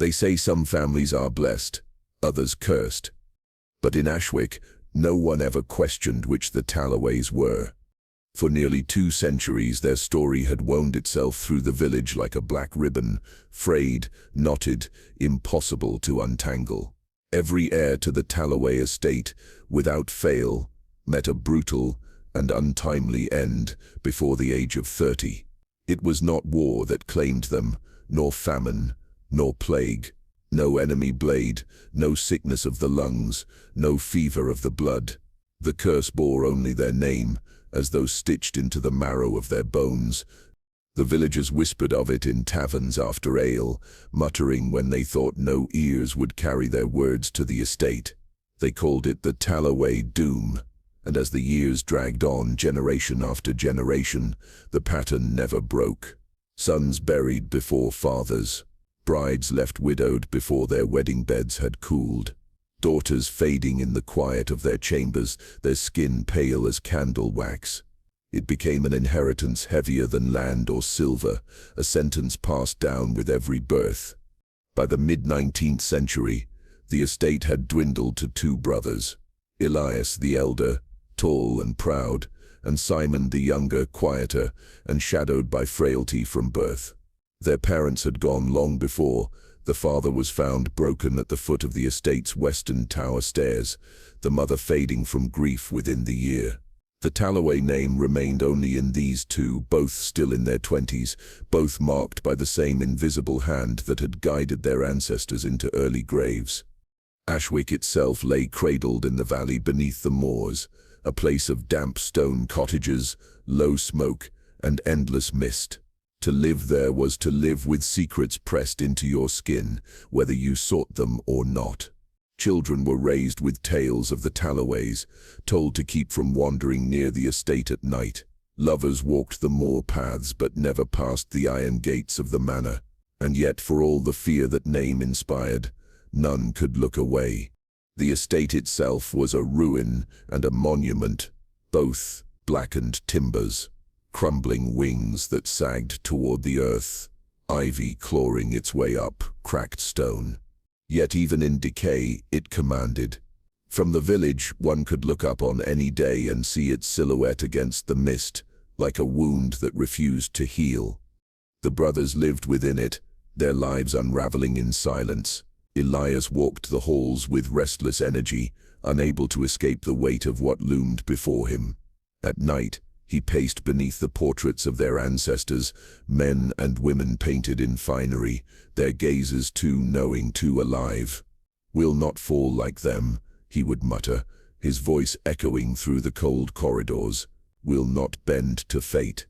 They say some families are blessed, others cursed. But in Ashwick, no one ever questioned which the Talloways were. For nearly 2 centuries their story had wound itself through the village like a black ribbon, frayed, knotted, impossible to untangle. Every heir to the Talloway estate, without fail, met a brutal and untimely end before the age of 30. It was not war that claimed them, nor famine, nor plague, no enemy blade, no sickness of the lungs, no fever of the blood. The curse bore only their name, as though stitched into the marrow of their bones. The villagers whispered of it in taverns after ale, muttering when they thought no ears would carry their words to the estate. They called it the Talloway Doom, and as the years dragged on, generation after generation, the pattern never broke. Sons buried before fathers, brides left widowed before their wedding beds had cooled, daughters fading in the quiet of their chambers, their skin pale as candle wax. It became an inheritance heavier than land or silver, a sentence passed down with every birth. By the mid-19th century, the estate had dwindled to 2 brothers, Elias the elder, tall and proud, and Simon the younger, quieter, and shadowed by frailty from birth. Their parents had gone long before. The father was found broken at the foot of the estate's western tower stairs, the mother fading from grief within the year. The Talloway name remained only in these 2, both still in their 20s, both marked by the same invisible hand that had guided their ancestors into early graves. Ashwick itself lay cradled in the valley beneath the moors, a place of damp stone cottages, low smoke, and endless mist. To live there was to live with secrets pressed into your skin, whether you sought them or not. Children were raised with tales of the Talloways, told to keep from wandering near the estate at night. Lovers walked the moor paths but never passed the iron gates of the manor, and yet for all the fear that name inspired, none could look away. The estate itself was a ruin and a monument, both blackened timbers, crumbling wings that sagged toward the earth, ivy clawing its way up cracked stone. Yet even in decay, it commanded. From the village, one could look up on any day and see its silhouette against the mist, like a wound that refused to heal. The brothers lived within it, their lives unraveling in silence. Elias walked the halls with restless energy, unable to escape the weight of what loomed before him. At night, he paced beneath the portraits of their ancestors, men and women painted in finery, their gazes too knowing, too alive. "We'll not fall like them," he would mutter, his voice echoing through the cold corridors. "We'll not bend to fate."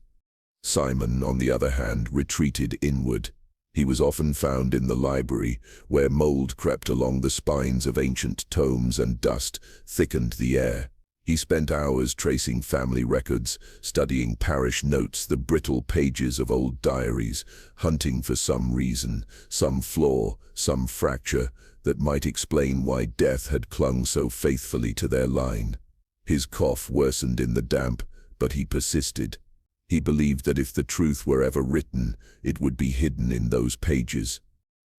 Simon, on the other hand, retreated inward. He was often found in the library, where mold crept along the spines of ancient tomes and dust thickened the air. He spent hours tracing family records, studying parish notes, the brittle pages of old diaries, hunting for some reason, some flaw, some fracture that might explain why death had clung so faithfully to their line. His cough worsened in the damp, but he persisted. He believed that if the truth were ever written, it would be hidden in those pages.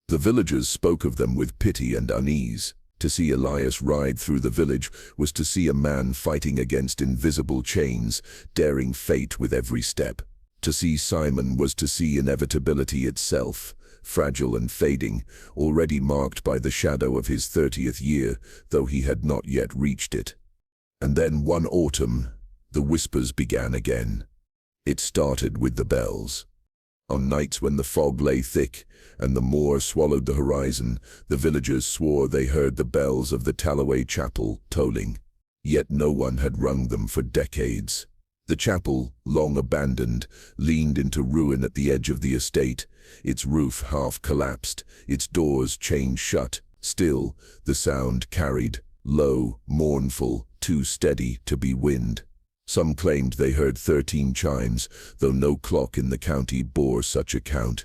The villagers spoke of them with pity and unease. To see Elias ride through the village was to see a man fighting against invisible chains, daring fate with every step. To see Simon was to see inevitability itself, fragile and fading, already marked by the shadow of his 30th year, though he had not yet reached it. And then one autumn, the whispers began again. It started with the bells. On nights when the fog lay thick and the moor swallowed the horizon, the villagers swore they heard the bells of the Talloway chapel tolling. Yet no one had rung them for decades. The chapel, long abandoned, leaned into ruin at the edge of the estate, its roof half collapsed, its doors chained shut. Still, the sound carried, low, mournful, too steady to be wind. Some claimed they heard 13 chimes, though no clock in the county bore such a count.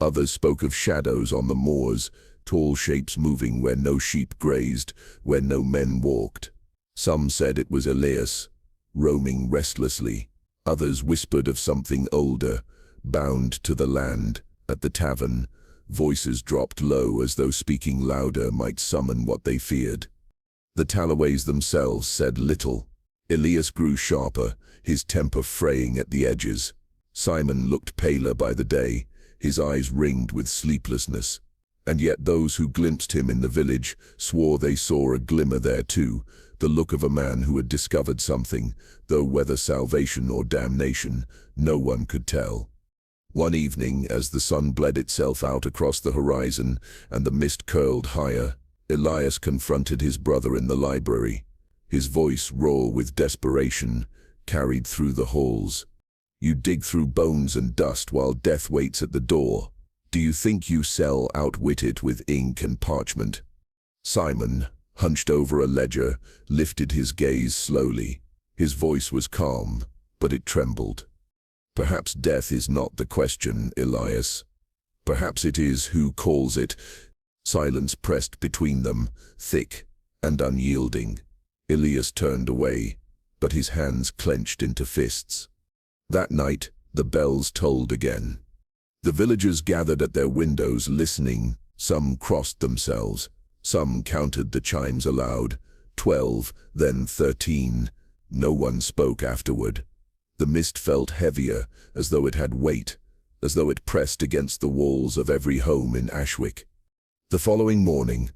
Others spoke of shadows on the moors, tall shapes moving where no sheep grazed, where no men walked. Some said it was Elias, roaming restlessly. Others whispered of something older, bound to the land. At the tavern, Voices dropped low as though speaking louder might summon what they feared. The Talloways themselves said little. Elias grew sharper, his temper fraying at the edges. Simon looked paler by the day, his eyes ringed with sleeplessness. And yet those who glimpsed him in the village swore they saw a glimmer there too, the look of a man who had discovered something, though whether salvation or damnation, no one could tell. One evening, as the sun bled itself out across the horizon and the mist curled higher, Elias confronted his brother in the library. His voice, raw with desperation, carried through the halls. "You dig through bones and dust while death waits at the door. Do you think you sell outwitted with ink and parchment?" Simon, hunched over a ledger, lifted his gaze slowly. His voice was calm, but it trembled. "Perhaps death is not the question, Elias. Perhaps it is who calls it." Silence pressed between them, thick and unyielding. Elias turned away, but his hands clenched into fists. That night, the bells tolled again. The villagers gathered at their windows listening. Some crossed themselves. Some counted the chimes aloud. 12, then 13. No one spoke afterward. The mist felt heavier, as though it had weight, as though it pressed against the walls of every home in Ashwick. The following morning,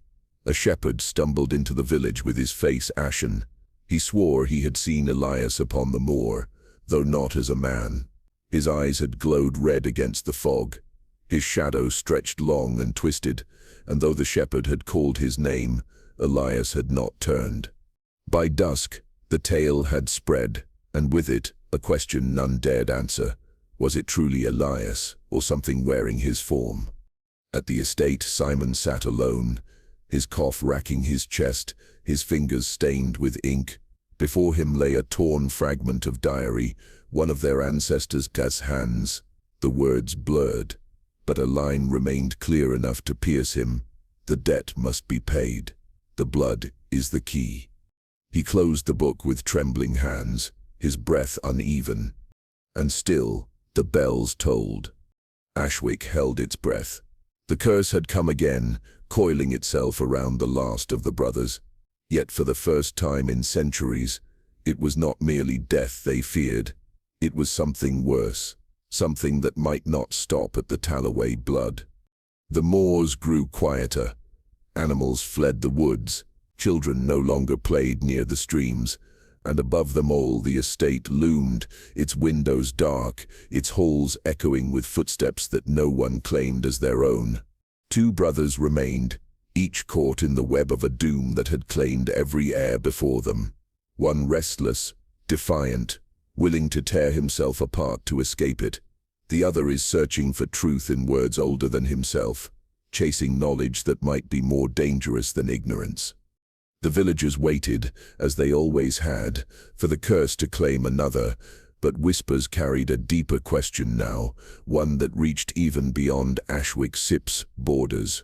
a shepherd stumbled into the village with his face ashen. He swore he had seen Elias upon the moor, though not as a man. His eyes had glowed red against the fog. His shadow stretched long and twisted, and though the shepherd had called his name, Elias had not turned. By dusk, the tale had spread, and with it, a question none dared answer. Was it truly Elias, or something wearing his form? At the estate, Simon sat alone, his cough racking his chest, his fingers stained with ink. Before him lay a torn fragment of diary, one of their ancestors' hands. The words blurred, but a line remained clear enough to pierce him. The debt must be paid. The blood is the key. He closed the book with trembling hands, his breath uneven. And still, the bells tolled. Ashwick held its breath. The curse had come again, coiling itself around the last of the brothers. Yet for the first time in centuries, it was not merely death they feared. It was something worse, something that might not stop at the Talloway blood. The moors grew quieter. Animals fled the woods. Children no longer played near the streams. And above them all the estate loomed, its windows dark, its halls echoing with footsteps that no one claimed as their own. Two brothers remained, each caught in the web of a doom that had claimed every heir before them. One restless, defiant, willing to tear himself apart to escape it. The other is searching for truth in words older than himself, chasing knowledge that might be more dangerous than ignorance. The villagers waited, as they always had, for the curse to claim another, but whispers carried a deeper question now, one that reached even beyond Ashwick Sip's borders.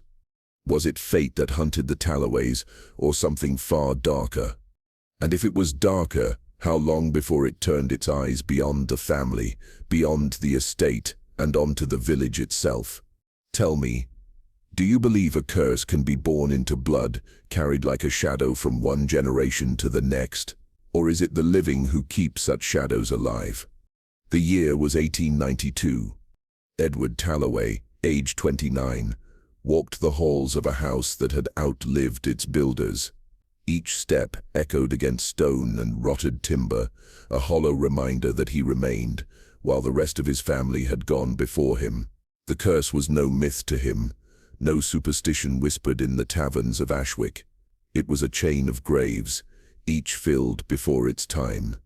Was it fate that hunted the Talloways, or something far darker? And if it was darker, how long before it turned its eyes beyond the family, beyond the estate, and onto the village itself? Tell me, do you believe a curse can be born into blood, carried like a shadow from one generation to the next? Or is it the living who keep such shadows alive? The year was 1892. Edward Talloway, age 29, walked the halls of a house that had outlived its builders. Each step echoed against stone and rotted timber, a hollow reminder that he remained, while the rest of his family had gone before him. The curse was no myth to him, no superstition whispered in the taverns of Ashwick. It was a chain of graves, each filled before its time.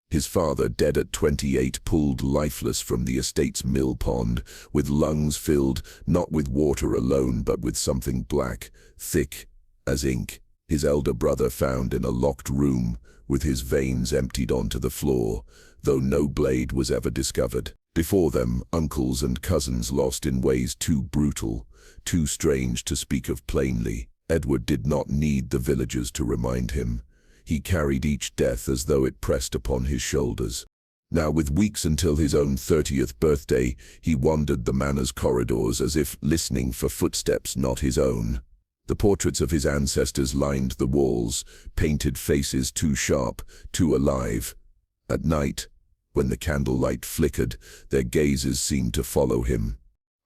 His father, dead at 28, pulled lifeless from the estate's mill pond, with lungs filled not with water alone but with something black, thick as ink. His elder brother found in a locked room, with his veins emptied onto the floor, though no blade was ever discovered. Before them, uncles and cousins lost in ways too brutal, too strange to speak of plainly. Edward did not need the villagers to remind him. He carried each death as though it pressed upon his shoulders. Now, with weeks until his own 30th birthday, he wandered the manor's corridors as if listening for footsteps not his own. The portraits of his ancestors lined the walls, painted faces too sharp, too alive. At night, when the candlelight flickered, their gazes seemed to follow him.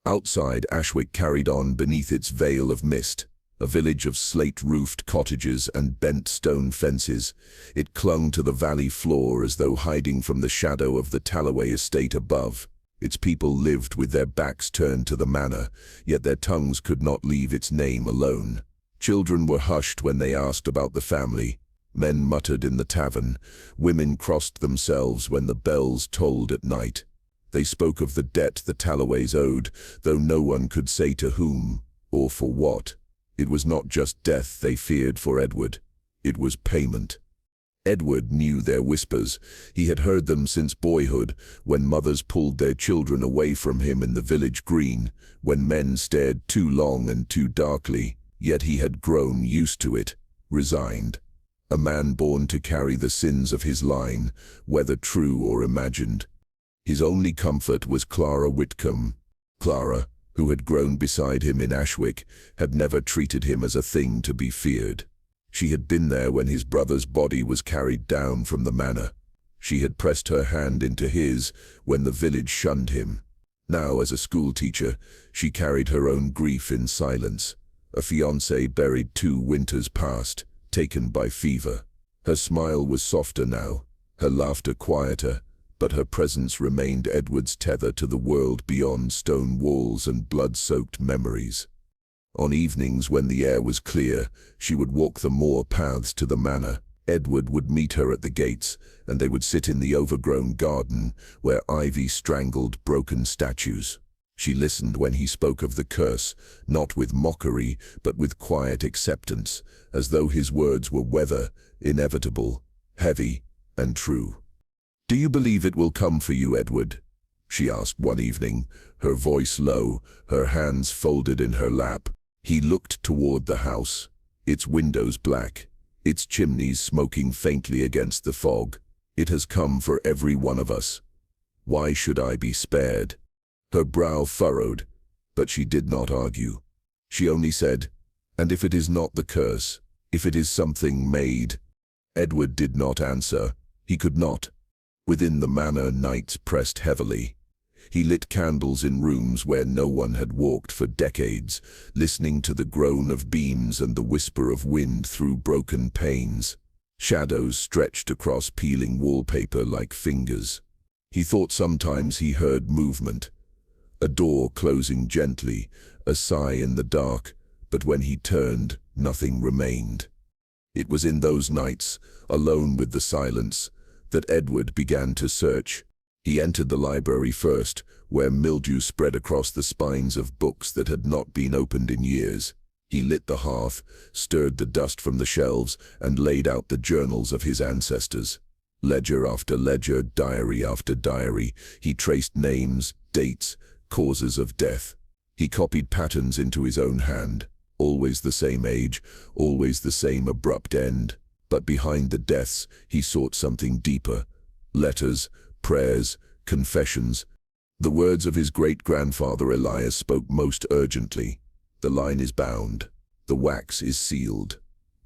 Outside, Ashwick carried on beneath its veil of mist, a village of slate-roofed cottages and bent stone fences. It clung to the valley floor as though hiding from the shadow of the Talloway estate above. Its people lived with their backs turned to the manor, yet their tongues could not leave its name alone. Children were hushed when they asked about the family. Men muttered in the tavern. Women crossed themselves when the bells tolled at night. They spoke of the debt the Talloways owed, though no one could say to whom, or for what. It was not just death they feared for Edward. It was payment. Edward knew their whispers. He had heard them since boyhood, when mothers pulled their children away from him in the village green, when men stared too long and too darkly, yet he had grown used to it, resigned. A man born to carry the sins of his line, whether true or imagined. His only comfort was Clara Whitcomb. Clara, who had grown beside him in Ashwick, had never treated him as a thing to be feared. She had been there when his brother's body was carried down from the manor. She had pressed her hand into his when the village shunned him. Now, as a schoolteacher, she carried her own grief in silence. A fiancé buried 2 winters past, taken by fever. Her smile was softer now, her laughter quieter, but her presence remained Edward's tether to the world beyond stone walls and blood-soaked memories. On evenings when the air was clear, she would walk the moor paths to the manor. Edward would meet her at the gates, and they would sit in the overgrown garden, where ivy strangled broken statues. She listened when he spoke of the curse, not with mockery, but with quiet acceptance, as though his words were weather, inevitable, heavy, and true. "Do you believe it will come for you, Edward?" she asked one evening, her voice low, her hands folded in her lap. He looked toward the house, its windows black, its chimneys smoking faintly against the fog. "It has come for every one of us. Why should I be spared?" Her brow furrowed, but she did not argue. She only said, "And if it is not the curse, if it is something made?" Edward did not answer. He could not. Within the manor, nights pressed heavily. He lit candles in rooms where no one had walked for decades, listening to the groan of beams and the whisper of wind through broken panes. Shadows stretched across peeling wallpaper like fingers. He thought sometimes he heard movement. A door closing gently, a sigh in the dark, but when he turned, nothing remained. It was in those nights, alone with the silence, that Edward began to search. He entered the library first, where mildew spread across the spines of books that had not been opened in years. He lit the hearth, stirred the dust from the shelves, and laid out the journals of his ancestors. Ledger after ledger, diary after diary, he traced names, dates, causes of death. He copied patterns into his own hand. Always the same age, always the same abrupt end. But behind the deaths, he sought something deeper. Letters, prayers, confessions. The words of his great-grandfather Elias spoke most urgently. "The line is bound. The wax is sealed.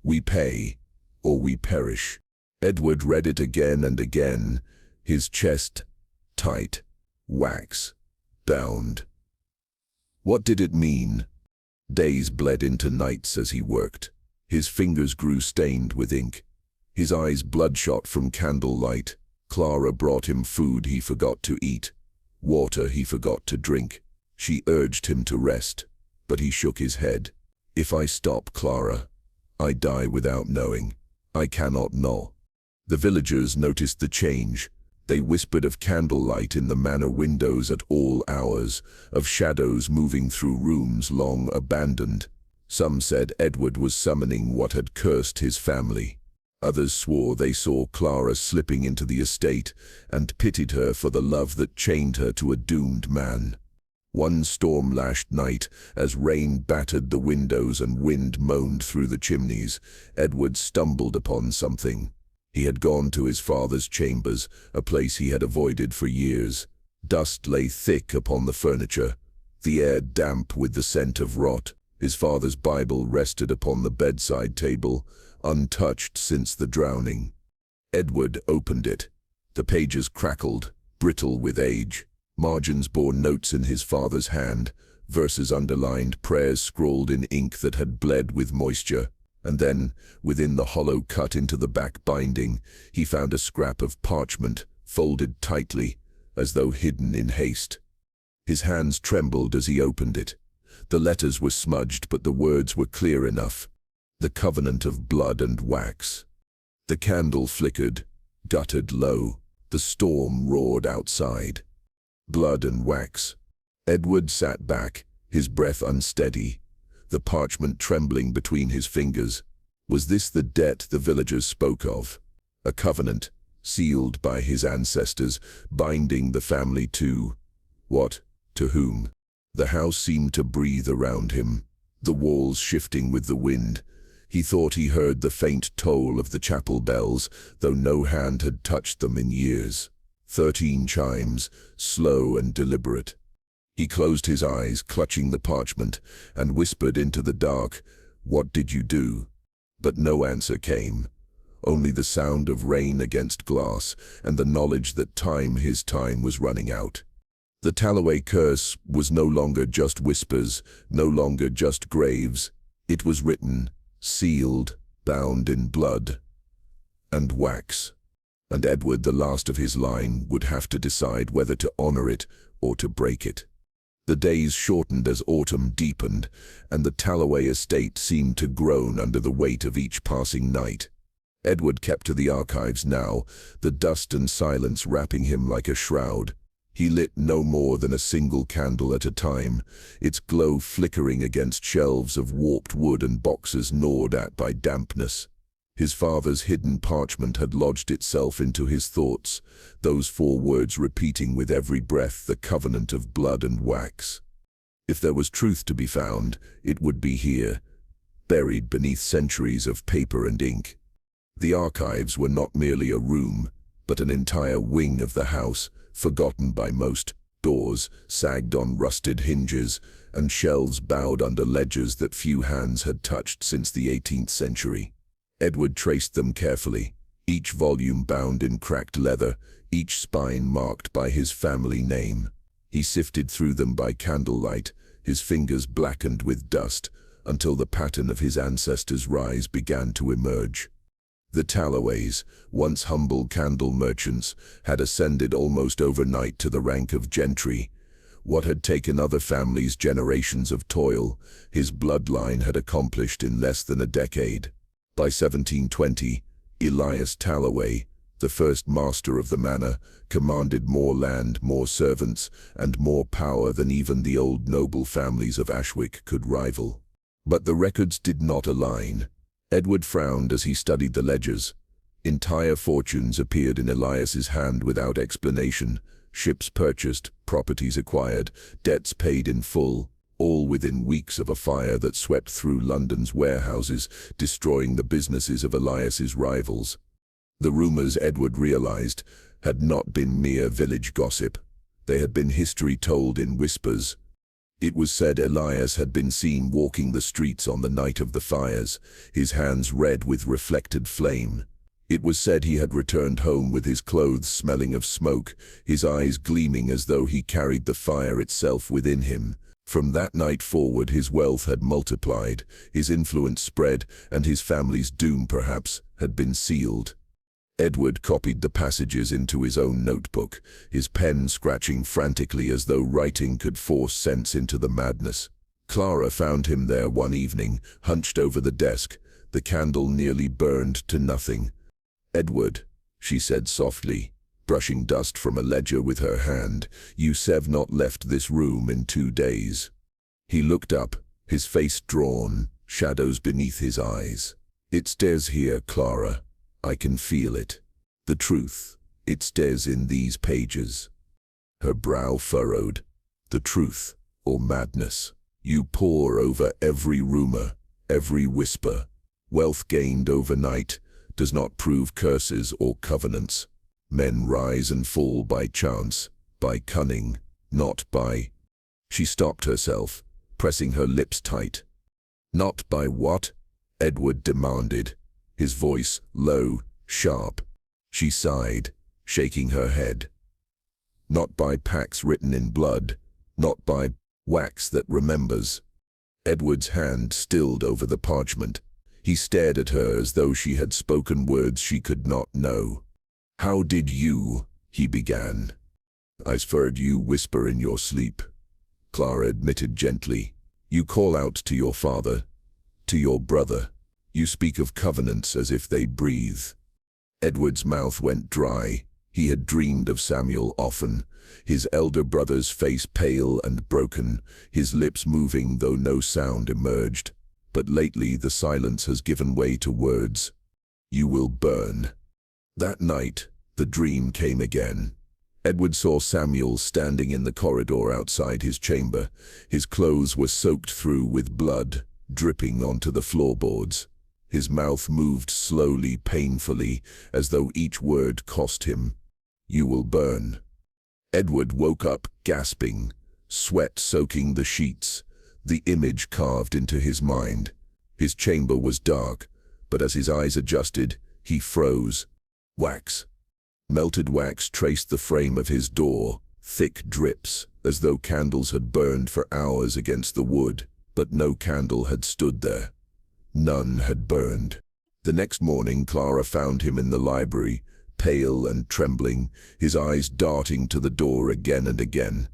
We pay, or we perish." Edward read it again and again, his chest tight. Wax. Bound. What did it mean? Days bled into nights as he worked. His fingers grew stained with ink. His eyes bloodshot from candlelight. Clara brought him food he forgot to eat, water he forgot to drink. She urged him to rest, but he shook his head. "If I stop, Clara, I die without knowing. I cannot know." The villagers noticed the change. They whispered of candlelight in the manor windows at all hours, of shadows moving through rooms long abandoned. Some said Edward was summoning what had cursed his family. Others swore they saw Clara slipping into the estate and pitied her for the love that chained her to a doomed man. One storm-lashed night, as rain battered the windows and wind moaned through the chimneys, Edward stumbled upon something. He had gone to his father's chambers, a place he had avoided for years. Dust lay thick upon the furniture, the air damp with the scent of rot. His father's Bible rested upon the bedside table, untouched since the drowning. Edward opened it. The pages crackled, brittle with age. Margins bore notes in his father's hand, verses underlined, prayers scrawled in ink that had bled with moisture. And then, within the hollow cut into the back binding, he found a scrap of parchment, folded tightly, as though hidden in haste. His hands trembled as he opened it. The letters were smudged, but the words were clear enough. The covenant of blood and wax. The candle flickered, guttered low. The storm roared outside. Blood and wax. Edward sat back, his breath unsteady, the parchment trembling between his fingers. Was this the debt the villagers spoke of? A covenant, sealed by his ancestors, binding the family to what? To whom? The house seemed to breathe around him, the walls shifting with the wind. He thought he heard the faint toll of the chapel bells, though no hand had touched them in years. 13 chimes, slow and deliberate. He closed his eyes, clutching the parchment, and whispered into the dark, "What did you do?" But no answer came, only the sound of rain against glass and the knowledge that his time was running out. The Talloway curse was no longer just whispers, no longer just graves. It was written, sealed, bound in blood and wax. And Edward, the last of his line, would have to decide whether to honor it or to break it. The days shortened as autumn deepened, and the Talloway estate seemed to groan under the weight of each passing night. Edward kept to the archives now, the dust and silence wrapping him like a shroud. He lit no more than a single candle at a time, its glow flickering against shelves of warped wood and boxes gnawed at by dampness. His father's hidden parchment had lodged itself into his thoughts, those 4 words repeating with every breath, the covenant of blood and wax. If there was truth to be found, it would be here, buried beneath centuries of paper and ink. The archives were not merely a room, but an entire wing of the house, forgotten by most. Doors sagged on rusted hinges, and shelves bowed under ledgers that few hands had touched since the 18th century. Edward traced them carefully, each volume bound in cracked leather, each spine marked by his family name. He sifted through them by candlelight, his fingers blackened with dust, until the pattern of his ancestors' rise began to emerge. The Talloways, once humble candle merchants, had ascended almost overnight to the rank of gentry. What had taken other families generations of toil, his bloodline had accomplished in less than a decade. By 1720, Elias Talloway, the first master of the manor, commanded more land, more servants, and more power than even the old noble families of Ashwick could rival. But the records did not align. Edward frowned as he studied the ledgers. Entire fortunes appeared in Elias's hand without explanation. Ships purchased, properties acquired, debts paid in full, all within weeks of a fire that swept through London's warehouses, destroying the businesses of Elias's rivals. The rumors, Edward realized, had not been mere village gossip. They had been history told in whispers. It was said Elias had been seen walking the streets on the night of the fires, his hands red with reflected flame. It was said he had returned home with his clothes smelling of smoke, his eyes gleaming as though he carried the fire itself within him. From that night forward his wealth had multiplied, his influence spread, and his family's doom, perhaps, had been sealed. Edward copied the passages into his own notebook, his pen scratching frantically as though writing could force sense into the madness. Clara found him there one evening, hunched over the desk, the candle nearly burned to nothing. "Edward," she said softly, brushing dust from a ledger with her hand, "you've not left this room in 2 days." He looked up, his face drawn, shadows beneath his eyes. "It stays here, Clara. I can feel it. The truth, it stays in these pages." Her brow furrowed. "The truth, or madness? You pore over every rumor, every whisper. Wealth gained overnight, does not prove curses or covenants. Men rise and fall by chance, by cunning, not by... She stopped herself, pressing her lips tight. Not by what? Edward demanded, his voice low, sharp. She sighed, shaking her head. Not by pacts written in blood, not by wax that remembers. Edward's hand stilled over the parchment. He stared at her as though she had spoken words she could not know. "How did you," he began. "I've heard you whisper in your sleep," Clara admitted gently. "You call out to your father, to your brother. You speak of covenants as if they breathe." Edward's mouth went dry. He had dreamed of Samuel often, his elder brother's face pale and broken, his lips moving though no sound emerged. But lately the silence has given way to words. "You will burn." That night, the dream came again. Edward saw Samuel standing in the corridor outside his chamber. His clothes were soaked through with blood, dripping onto the floorboards. His mouth moved slowly, painfully, as though each word cost him. "You will burn." Edward woke up, gasping, sweat soaking the sheets, the image carved into his mind. His chamber was dark, but as his eyes adjusted, he froze. Wax. Melted wax traced the frame of his door, thick drips, as though candles had burned for hours against the wood, but no candle had stood there. None had burned. The next morning, Clara found him in the library, pale and trembling, his eyes darting to the door again and again.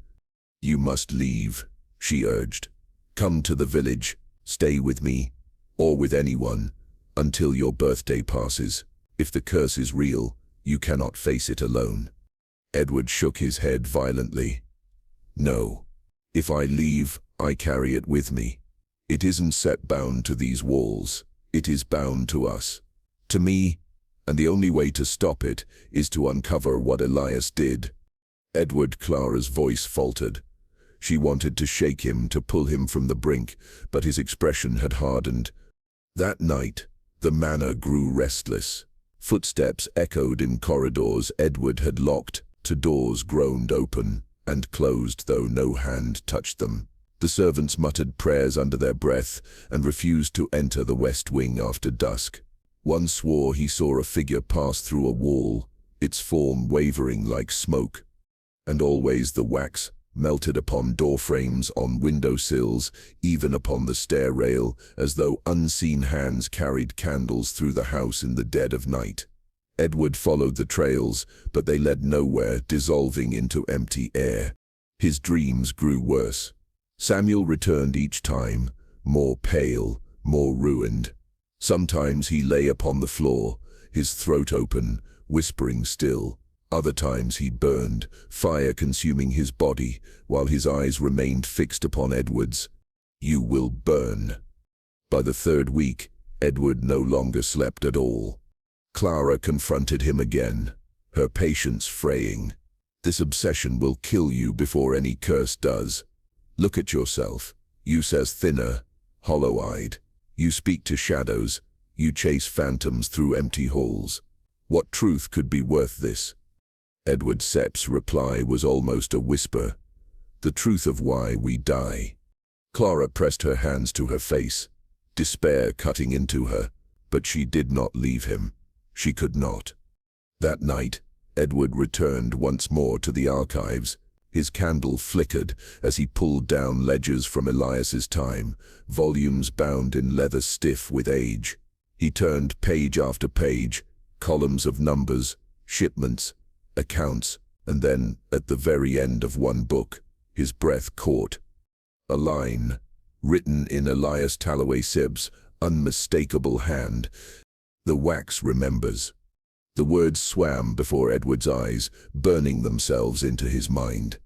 "You must leave," she urged. "Come to the village, stay with me, or with anyone, until your birthday passes. If the curse is real, you cannot face it alone." Edward shook his head violently. "No. If I leave, I carry it with me. It isn't set bound to these walls. It is bound to us. To me, and the only way to stop it is to uncover what Elias did." Edward, Clara's voice faltered. She wanted to shake him, to pull him from the brink, but his expression had hardened. That night, the manor grew restless. Footsteps echoed in corridors Edward had locked, to doors groaned open and closed though no hand touched them. The servants muttered prayers under their breath and refused to enter the west wing after dusk. One swore he saw a figure pass through a wall, its form wavering like smoke. And always the wax melted upon door frames, on window sills, even upon the stair rail, as though unseen hands carried candles through the house in the dead of night. Edward followed the trails, but they led nowhere, dissolving into empty air. His dreams grew worse. Samuel returned each time, more pale, more ruined. Sometimes he lay upon the floor, his throat open, whispering still. Other times he burned, fire consuming his body, while his eyes remained fixed upon Edward's. "You will burn." By the third week, Edward no longer slept at all. Clara confronted him again, her patience fraying. "This obsession will kill you before any curse does. Look at yourself. You says thinner, hollow-eyed. You speak to shadows. You chase phantoms through empty halls. What truth could be worth this?" Edward Sepp's reply was almost a whisper. "The truth of why we die." Clara pressed her hands to her face, despair cutting into her, but she did not leave him. She could not. That night, Edward returned once more to the archives. His candle flickered as he pulled down ledgers from Elias's time, volumes bound in leather stiff with age. He turned page after page, columns of numbers, shipments, accounts, and then, at the very end of one book, his breath caught. A line, written in Elias Talloway Sibb's unmistakable hand. "The wax remembers." The words swam before Edward's eyes, burning themselves into his mind.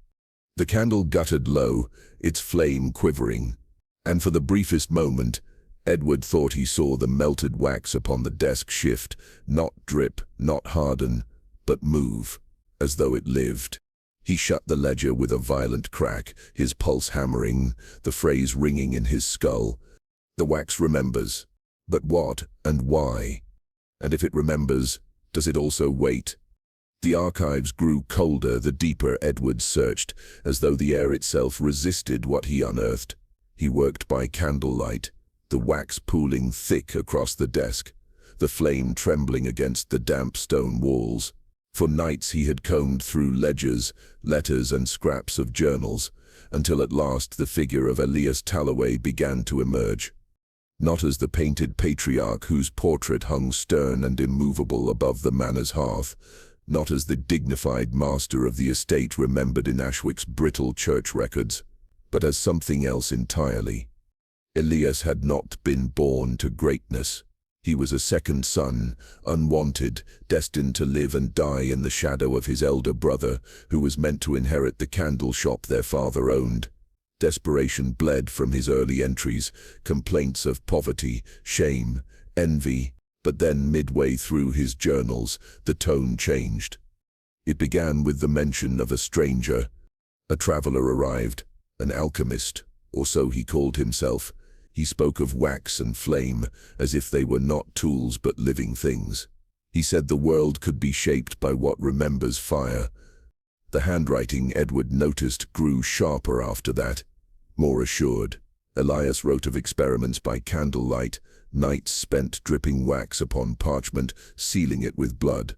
The candle guttered low, its flame quivering, and for the briefest moment, Edward thought he saw the melted wax upon the desk shift, not drip, not harden, but move, as though it lived. He shut the ledger with a violent crack, his pulse hammering, the phrase ringing in his skull. "The wax remembers. But what and why?" And if it remembers, does it also wait? The archives grew colder the deeper Edward searched, as though the air itself resisted what he unearthed. He worked by candlelight, the wax pooling thick across the desk, the flame trembling against the damp stone walls. For nights he had combed through ledgers, letters and scraps of journals, until at last the figure of Elias Talloway began to emerge. Not as the painted patriarch whose portrait hung stern and immovable above the manor's hearth, not as the dignified master of the estate remembered in Ashwick's brittle church records, but as something else entirely. Elias had not been born to greatness. He was a second son, unwanted, destined to live and die in the shadow of his elder brother, who was meant to inherit the candle shop their father owned. Desperation bled from his early entries, complaints of poverty, shame, envy. But then, midway through his journals, the tone changed. It began with the mention of a stranger. A traveler arrived, an alchemist, or so he called himself. He spoke of wax and flame, as if they were not tools but living things. He said the world could be shaped by what remembers fire. The handwriting, Edward noticed, grew sharper after that, more assured. Elias wrote of experiments by candlelight, nights spent dripping wax upon parchment, sealing it with blood.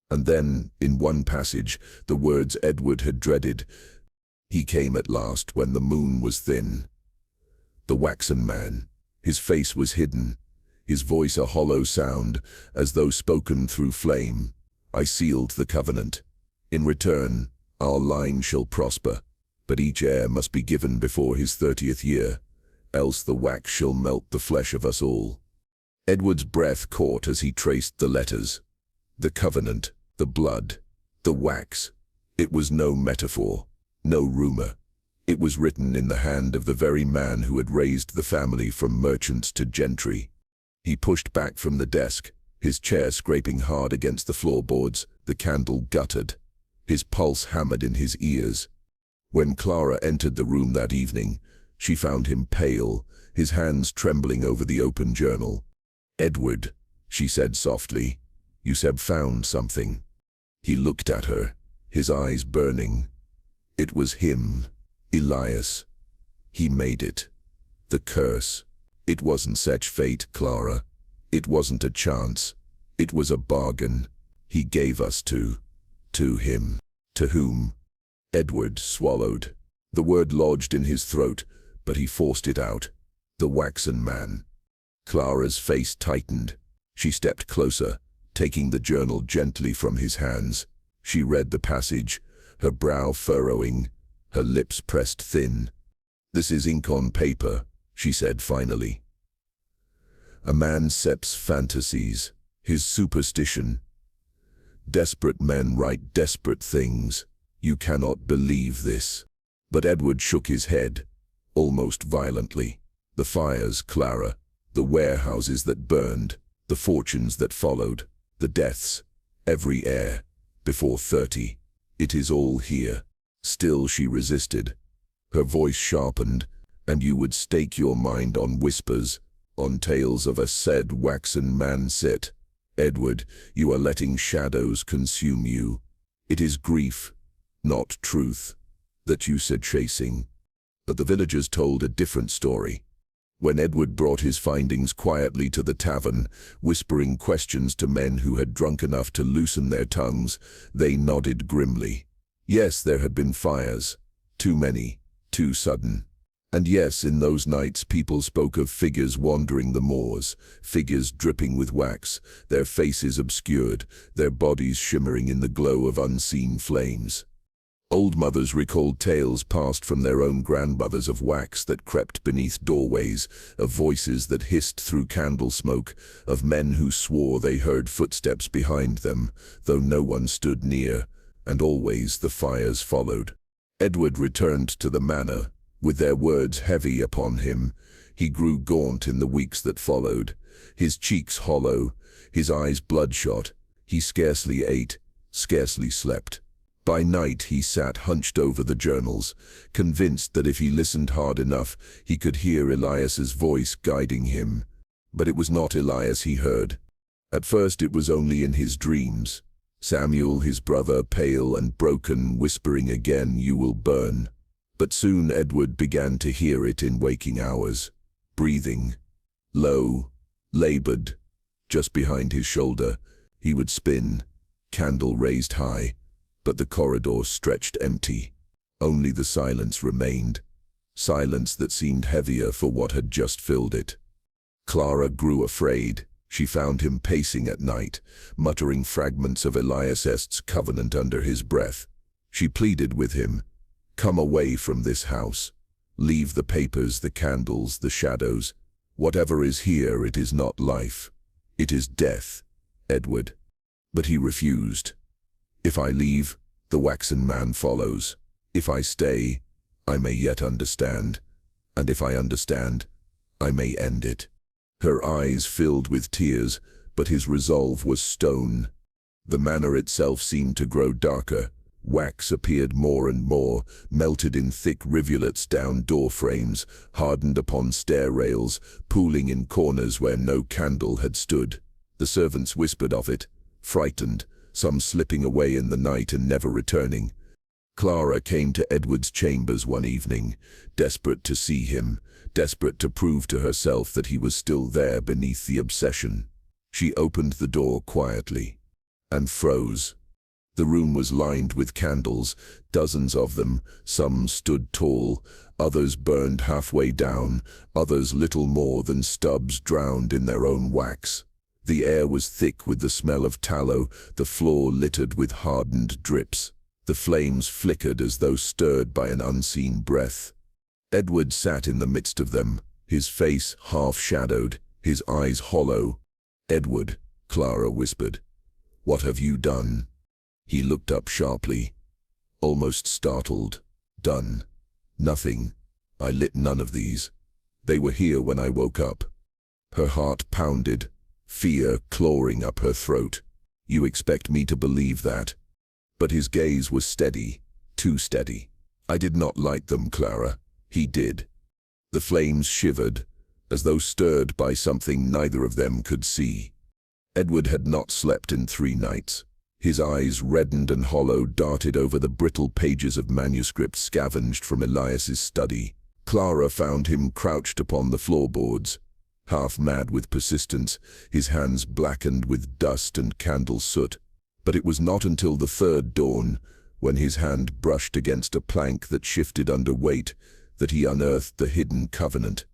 And then, in one passage, the words Edward had dreaded. He came at last when the moon was thin. The waxen man. His face was hidden, his voice a hollow sound, as though spoken through flame. I sealed the covenant. In return, our line shall prosper, but each heir must be given before his 30th year, else the wax shall melt the flesh of us all. Edward's breath caught as he traced the letters. The covenant, the blood, the wax. It was no metaphor, no rumor. It was written in the hand of the very man who had raised the family from merchants to gentry. He pushed back from the desk, his chair scraping hard against the floorboards, the candle guttered. His pulse hammered in his ears. When Clara entered the room that evening, she found him pale, his hands trembling over the open journal. "Edward," she said softly, "you have found something." He looked at her, his eyes burning. It was him, Elias. He made it. The curse. It wasn't such fate, Clara. It wasn't a chance. It was a bargain. He gave us to him. To whom? Edward swallowed. The word lodged in his throat, but he forced it out. The waxen man. Clara's face tightened. She stepped closer, taking the journal gently from his hands. She read the passage, her brow furrowing, her lips pressed thin. "This is ink on paper," she said finally. "A man sets fantasies, his superstition. Desperate men write desperate things. You cannot believe this." But Edward shook his head, almost violently. "The fires, Clara, the warehouses that burned, the fortunes that followed, the deaths, every heir, before 30. It is all here." Still she resisted. Her voice sharpened, "And you would stake your mind on whispers, on tales of a said waxen man sit. Edward, you are letting shadows consume you. It is grief, not truth, that you said chasing." But the villagers told a different story. When Edward brought his findings quietly to the tavern, whispering questions to men who had drunk enough to loosen their tongues, they nodded grimly. Yes, there had been fires. Too many, too sudden. And yes, in those nights people spoke of figures wandering the moors, figures dripping with wax, their faces obscured, their bodies shimmering in the glow of unseen flames. Old mothers recalled tales passed from their own grandmothers of wax that crept beneath doorways, of voices that hissed through candle smoke, of men who swore they heard footsteps behind them, though no one stood near, and always the fires followed. Edward returned to the manor, with their words heavy upon him. He grew gaunt in the weeks that followed, his cheeks hollow, his eyes bloodshot. He scarcely ate, scarcely slept. By night he sat hunched over the journals, convinced that if he listened hard enough, he could hear Elias's voice guiding him. But it was not Elias he heard. At first it was only in his dreams. Samuel, his brother, pale and broken, whispering again, "You will burn." But soon Edward began to hear it in waking hours. Breathing. Low. Labored. Just behind his shoulder. He would spin. Candle raised high. But the corridor stretched empty. Only the silence remained. Silence that seemed heavier for what had just filled it. Clara grew afraid. She found him pacing at night, muttering fragments of Elias's covenant under his breath. She pleaded with him, "Come away from this house. Leave the papers, the candles, the shadows. Whatever is here, it is not life. It is death, Edward." But he refused. "If I leave, the waxen man follows. If I stay, I may yet understand. And if I understand, I may end it." Her eyes filled with tears, but his resolve was stone. The manor itself seemed to grow darker. Wax appeared more and more, melted in thick rivulets down door frames, hardened upon stair rails, pooling in corners where no candle had stood. The servants whispered of it, frightened, some slipping away in the night and never returning. Clara came to Edward's chambers one evening, desperate to see him, desperate to prove to herself that he was still there beneath the obsession. She opened the door quietly and froze. The room was lined with candles, dozens of them. Some stood tall, others burned halfway down, others little more than stubs drowned in their own wax. The air was thick with the smell of tallow, the floor littered with hardened drips. The flames flickered as though stirred by an unseen breath. Edward sat in the midst of them, his face half-shadowed, his eyes hollow. "Edward," Clara whispered, "what have you done?" He looked up sharply, almost startled. "Done? Nothing. I lit none of these. They were here when I woke up." Her heart pounded, fear clawing up her throat. "You expect me to believe that?" But his gaze was steady, too steady. "I did not light them, Clara. He did." The flames shivered, as though stirred by something neither of them could see. Edward had not slept in 3 nights. His eyes, reddened and hollow, darted over the brittle pages of manuscript scavenged from Elias's study. Clara found him crouched upon the floorboards, half mad with persistence, his hands blackened with dust and candle soot. But it was not until the 3rd dawn, when his hand brushed against a plank that shifted under weight, that he unearthed the hidden covenant.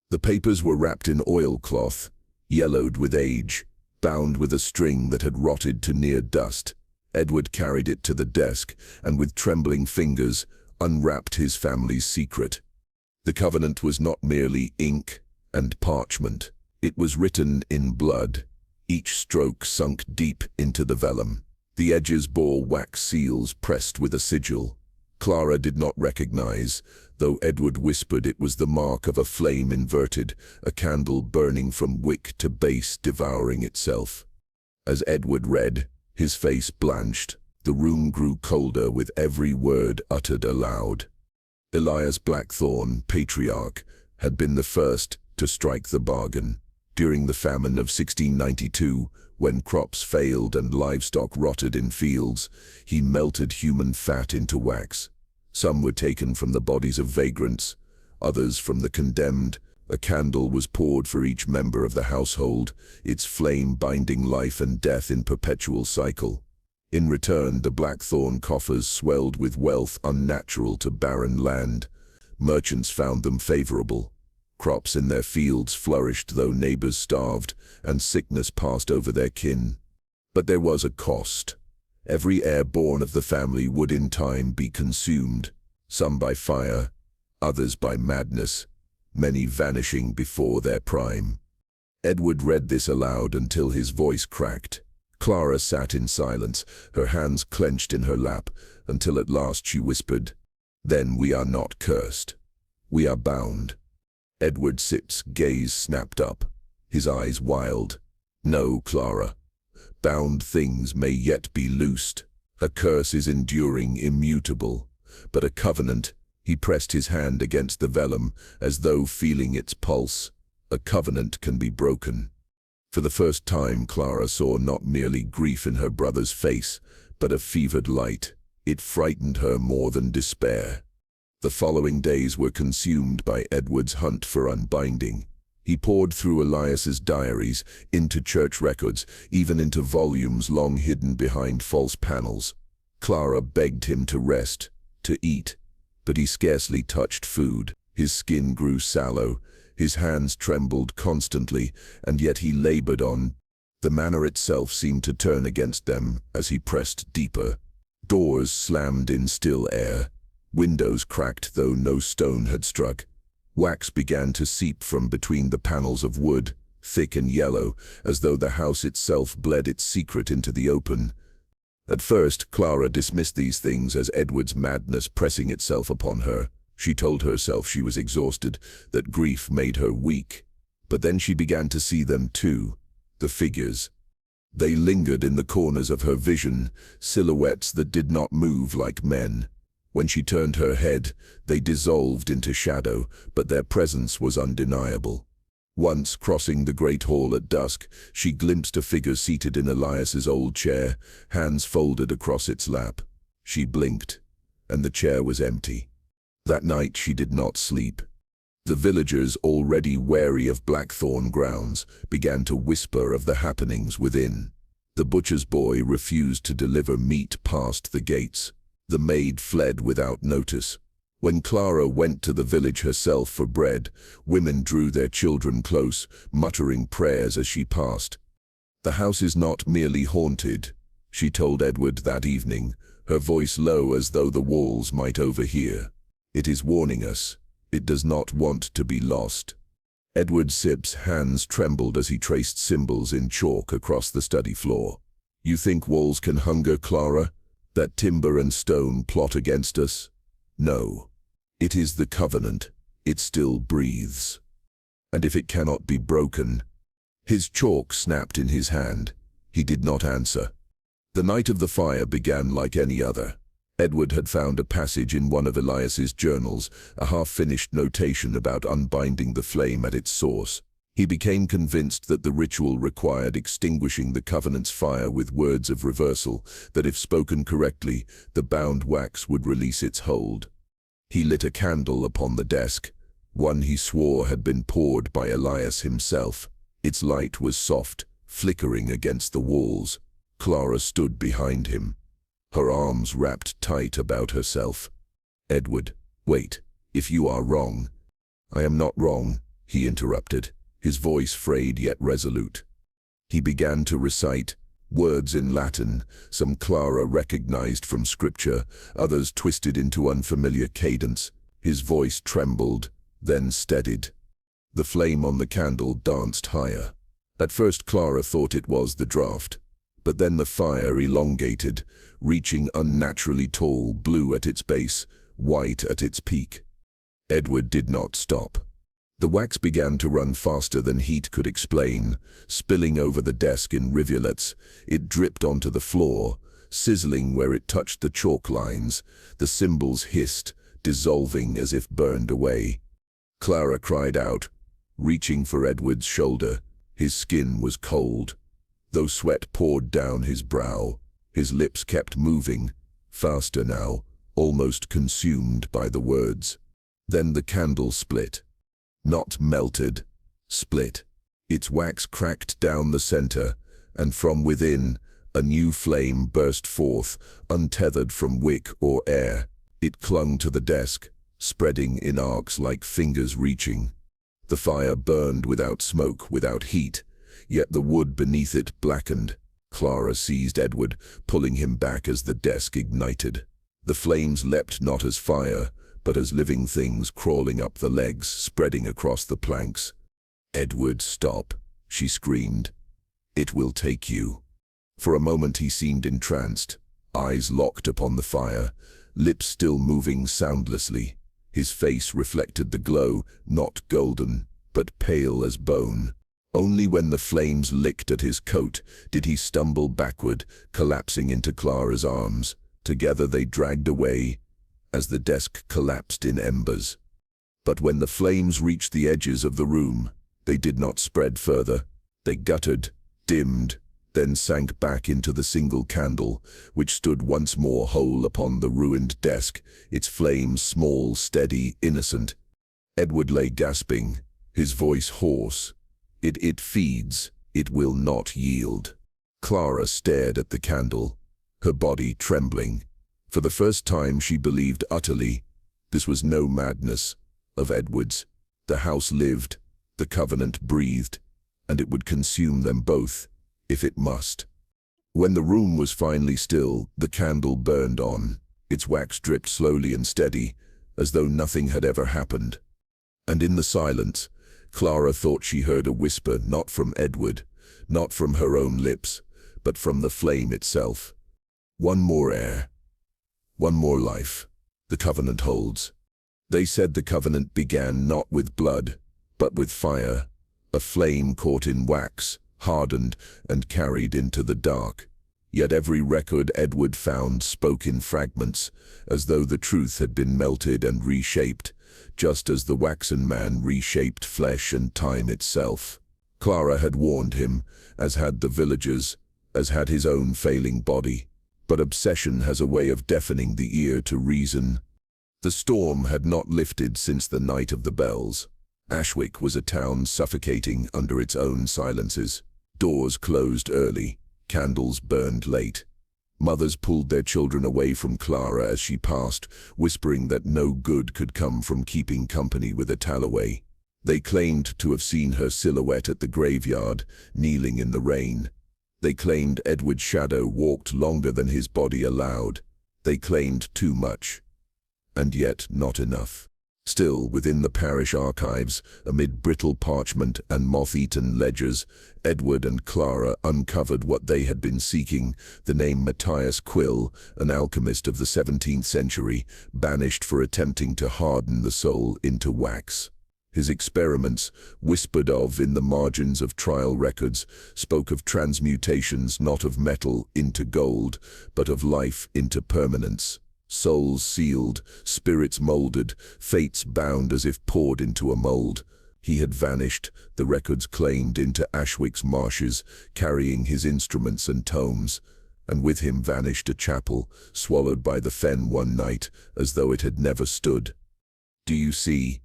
The papers were wrapped in oilcloth, yellowed with age, bound with a string that had rotted to near dust. Edward carried it to the desk, and with trembling fingers, unwrapped his family's secret. The covenant was not merely ink and parchment. It was written in blood. Each stroke sunk deep into the vellum. The edges bore wax seals pressed with a sigil. Clara did not recognize, though Edward whispered it was the mark of a flame inverted, a candle burning from wick to base, devouring itself. As Edward read, his face blanched. The room grew colder with every word uttered aloud. Elias Blackthorne, patriarch, had been the first to strike the bargain. During the famine of 1692, when crops failed and livestock rotted in fields, he melted human fat into wax. Some were taken from the bodies of vagrants, others from the condemned. A candle was poured for each member of the household, its flame binding life and death in perpetual cycle. In return, the Blackthorne coffers swelled with wealth unnatural to barren land. Merchants found them favorable. Crops in their fields flourished though neighbors starved, and sickness passed over their kin. But there was a cost. Every heir born of the family would in time be consumed, some by fire, others by madness, many vanishing before their prime. Edward read this aloud until his voice cracked. Clara sat in silence, her hands clenched in her lap, until at last she whispered, "Then we are not cursed. We are bound." Edward's gaze snapped up, his eyes wild. "No, Clara. Bound things may yet be loosed. A curse is enduring, immutable. But a covenant," he pressed his hand against the vellum, as though feeling its pulse, "a covenant can be broken." For the first time, Clara saw not merely grief in her brother's face, but a fevered light. It frightened her more than despair. The following days were consumed by Edward's hunt for unbinding. He pored through Elias's diaries, into church records, even into volumes long hidden behind false panels. Clara begged him to rest, to eat, but he scarcely touched food. His skin grew sallow, his hands trembled constantly, and yet he labored on. The manor itself seemed to turn against them as he pressed deeper. Doors slammed in still air. Windows cracked though no stone had struck. Wax began to seep from between the panels of wood, thick and yellow, as though the house itself bled its secret into the open. At first, Clara dismissed these things as Edward's madness pressing itself upon her. She told herself she was exhausted, that grief made her weak. But then she began to see them too, the figures. They lingered in the corners of her vision, silhouettes that did not move like men. When she turned her head, they dissolved into shadow, but their presence was undeniable. Once, crossing the great hall at dusk, she glimpsed a figure seated in Elias's old chair, hands folded across its lap. She blinked, and the chair was empty. That night she did not sleep. The villagers, already wary of Blackthorn grounds, began to whisper of the happenings within. The butcher's boy refused to deliver meat past the gates. The maid fled without notice. When Clara went to the village herself for bread, women drew their children close, muttering prayers as she passed. "The house is not merely haunted," she told Edward that evening, her voice low as though the walls might overhear. "It is warning us. It does not want to be lost." Edward Sipp's hands trembled as he traced symbols in chalk across the study floor. "You think walls can hunger, Clara? That timber and stone plot against us? No. It is the covenant. It still breathes. And if it cannot be broken—" His chalk snapped in his hand. He did not answer. The night of the fire began like any other. Edward had found a passage in one of Elias's journals, a half-finished notation about unbinding the flame at its source. He became convinced that the ritual required extinguishing the covenant's fire with words of reversal, that if spoken correctly, the bound wax would release its hold. He lit a candle upon the desk, one he swore had been poured by Elias himself. Its light was soft, flickering against the walls. Clara stood behind him, her arms wrapped tight about herself. "Edward, wait. If you are wrong—" "I am not wrong," he interrupted, his voice frayed yet resolute. He began to recite, words in Latin, some Clara recognized from scripture, others twisted into unfamiliar cadence. His voice trembled, then steadied. The flame on the candle danced higher. At first Clara thought it was the draught, but then the fire elongated, reaching unnaturally tall, blue at its base, white at its peak. Edward did not stop. The wax began to run faster than heat could explain, spilling over the desk in rivulets. It dripped onto the floor, sizzling where it touched the chalk lines. The symbols hissed, dissolving as if burned away. Clara cried out, reaching for Edward's shoulder. His skin was cold, though sweat poured down his brow. His lips kept moving, faster now, almost consumed by the words. Then the candle split. Not melted, split. Its wax cracked down the center, and from within, a new flame burst forth, untethered from wick or air. It clung to the desk, spreading in arcs like fingers reaching. The fire burned without smoke, without heat, yet the wood beneath it blackened. Clara seized Edward, pulling him back as the desk ignited. The flames leapt not as fire, but as living things crawling up the legs, spreading across the planks. "Edward, stop," she screamed. "It will take you." For a moment he seemed entranced, eyes locked upon the fire, lips still moving soundlessly. His face reflected the glow, not golden, but pale as bone. Only when the flames licked at his coat did he stumble backward, collapsing into Clara's arms. Together they dragged away, as the desk collapsed in embers. But when the flames reached the edges of the room, they did not spread further. They guttered, dimmed, then sank back into the single candle, which stood once more whole upon the ruined desk, its flame small, steady, innocent. Edward lay gasping, his voice hoarse. It feeds, it will not yield. Clara stared at the candle, her body trembling. For the first time she believed utterly. This was no madness of Edward's. The house lived, the covenant breathed, and it would consume them both, if it must. When the room was finally still, the candle burned on. Its wax dripped slowly and steady, as though nothing had ever happened. And in the silence, Clara thought she heard a whisper, not from Edward, not from her own lips, but from the flame itself. One more air. One more life. The covenant holds. They said the covenant began not with blood, but with fire, a flame caught in wax, hardened and carried into the dark. Yet every record Edward found spoke in fragments, as though the truth had been melted and reshaped, just as the waxen man reshaped flesh and time itself. Clara had warned him, as had the villagers, as had his own failing body. But obsession has a way of deafening the ear to reason. The storm had not lifted since the night of the bells. Ashwick was a town suffocating under its own silences. Doors closed early, candles burned late. Mothers pulled their children away from Clara as she passed, whispering that no good could come from keeping company with a Talloway. They claimed to have seen her silhouette at the graveyard, kneeling in the rain. They claimed Edward's shadow walked longer than his body allowed. They claimed too much, and yet not enough. Still, within the parish archives, amid brittle parchment and moth-eaten ledgers, Edward and Clara uncovered what they had been seeking: the name Matthias Quill, an alchemist of the 17th century, banished for attempting to harden the soul into wax. His experiments, whispered of in the margins of trial records, spoke of transmutations not of metal into gold, but of life into permanence. Souls sealed, spirits molded, fates bound as if poured into a mold. He had vanished, the records claimed, into Ashwick's marshes, carrying his instruments and tomes, and with him vanished a chapel, swallowed by the fen one night, as though it had never stood. "Do you see?"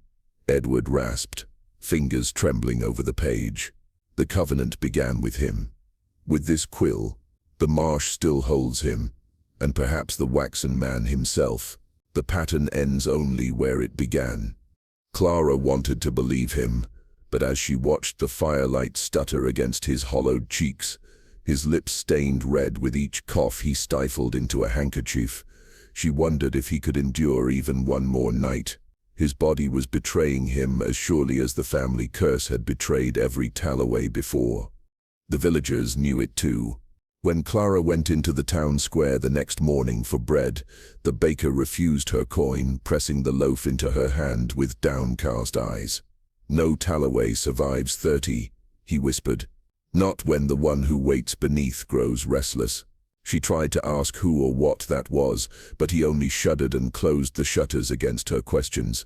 Edward rasped, fingers trembling over the page. "The covenant began with him. With this quill, the marsh still holds him, and perhaps the waxen man himself. The pattern ends only where it began." Clara wanted to believe him, but as she watched the firelight stutter against his hollowed cheeks, his lips stained red with each cough he stifled into a handkerchief, she wondered if he could endure even one more night. His body was betraying him as surely as the family curse had betrayed every Talloway before. The villagers knew it too. When Clara went into the town square the next morning for bread, the baker refused her coin, pressing the loaf into her hand with downcast eyes. "No Talloway survives 30, he whispered. "Not when the one who waits beneath grows restless." She tried to ask who or what that was, but he only shuddered and closed the shutters against her questions.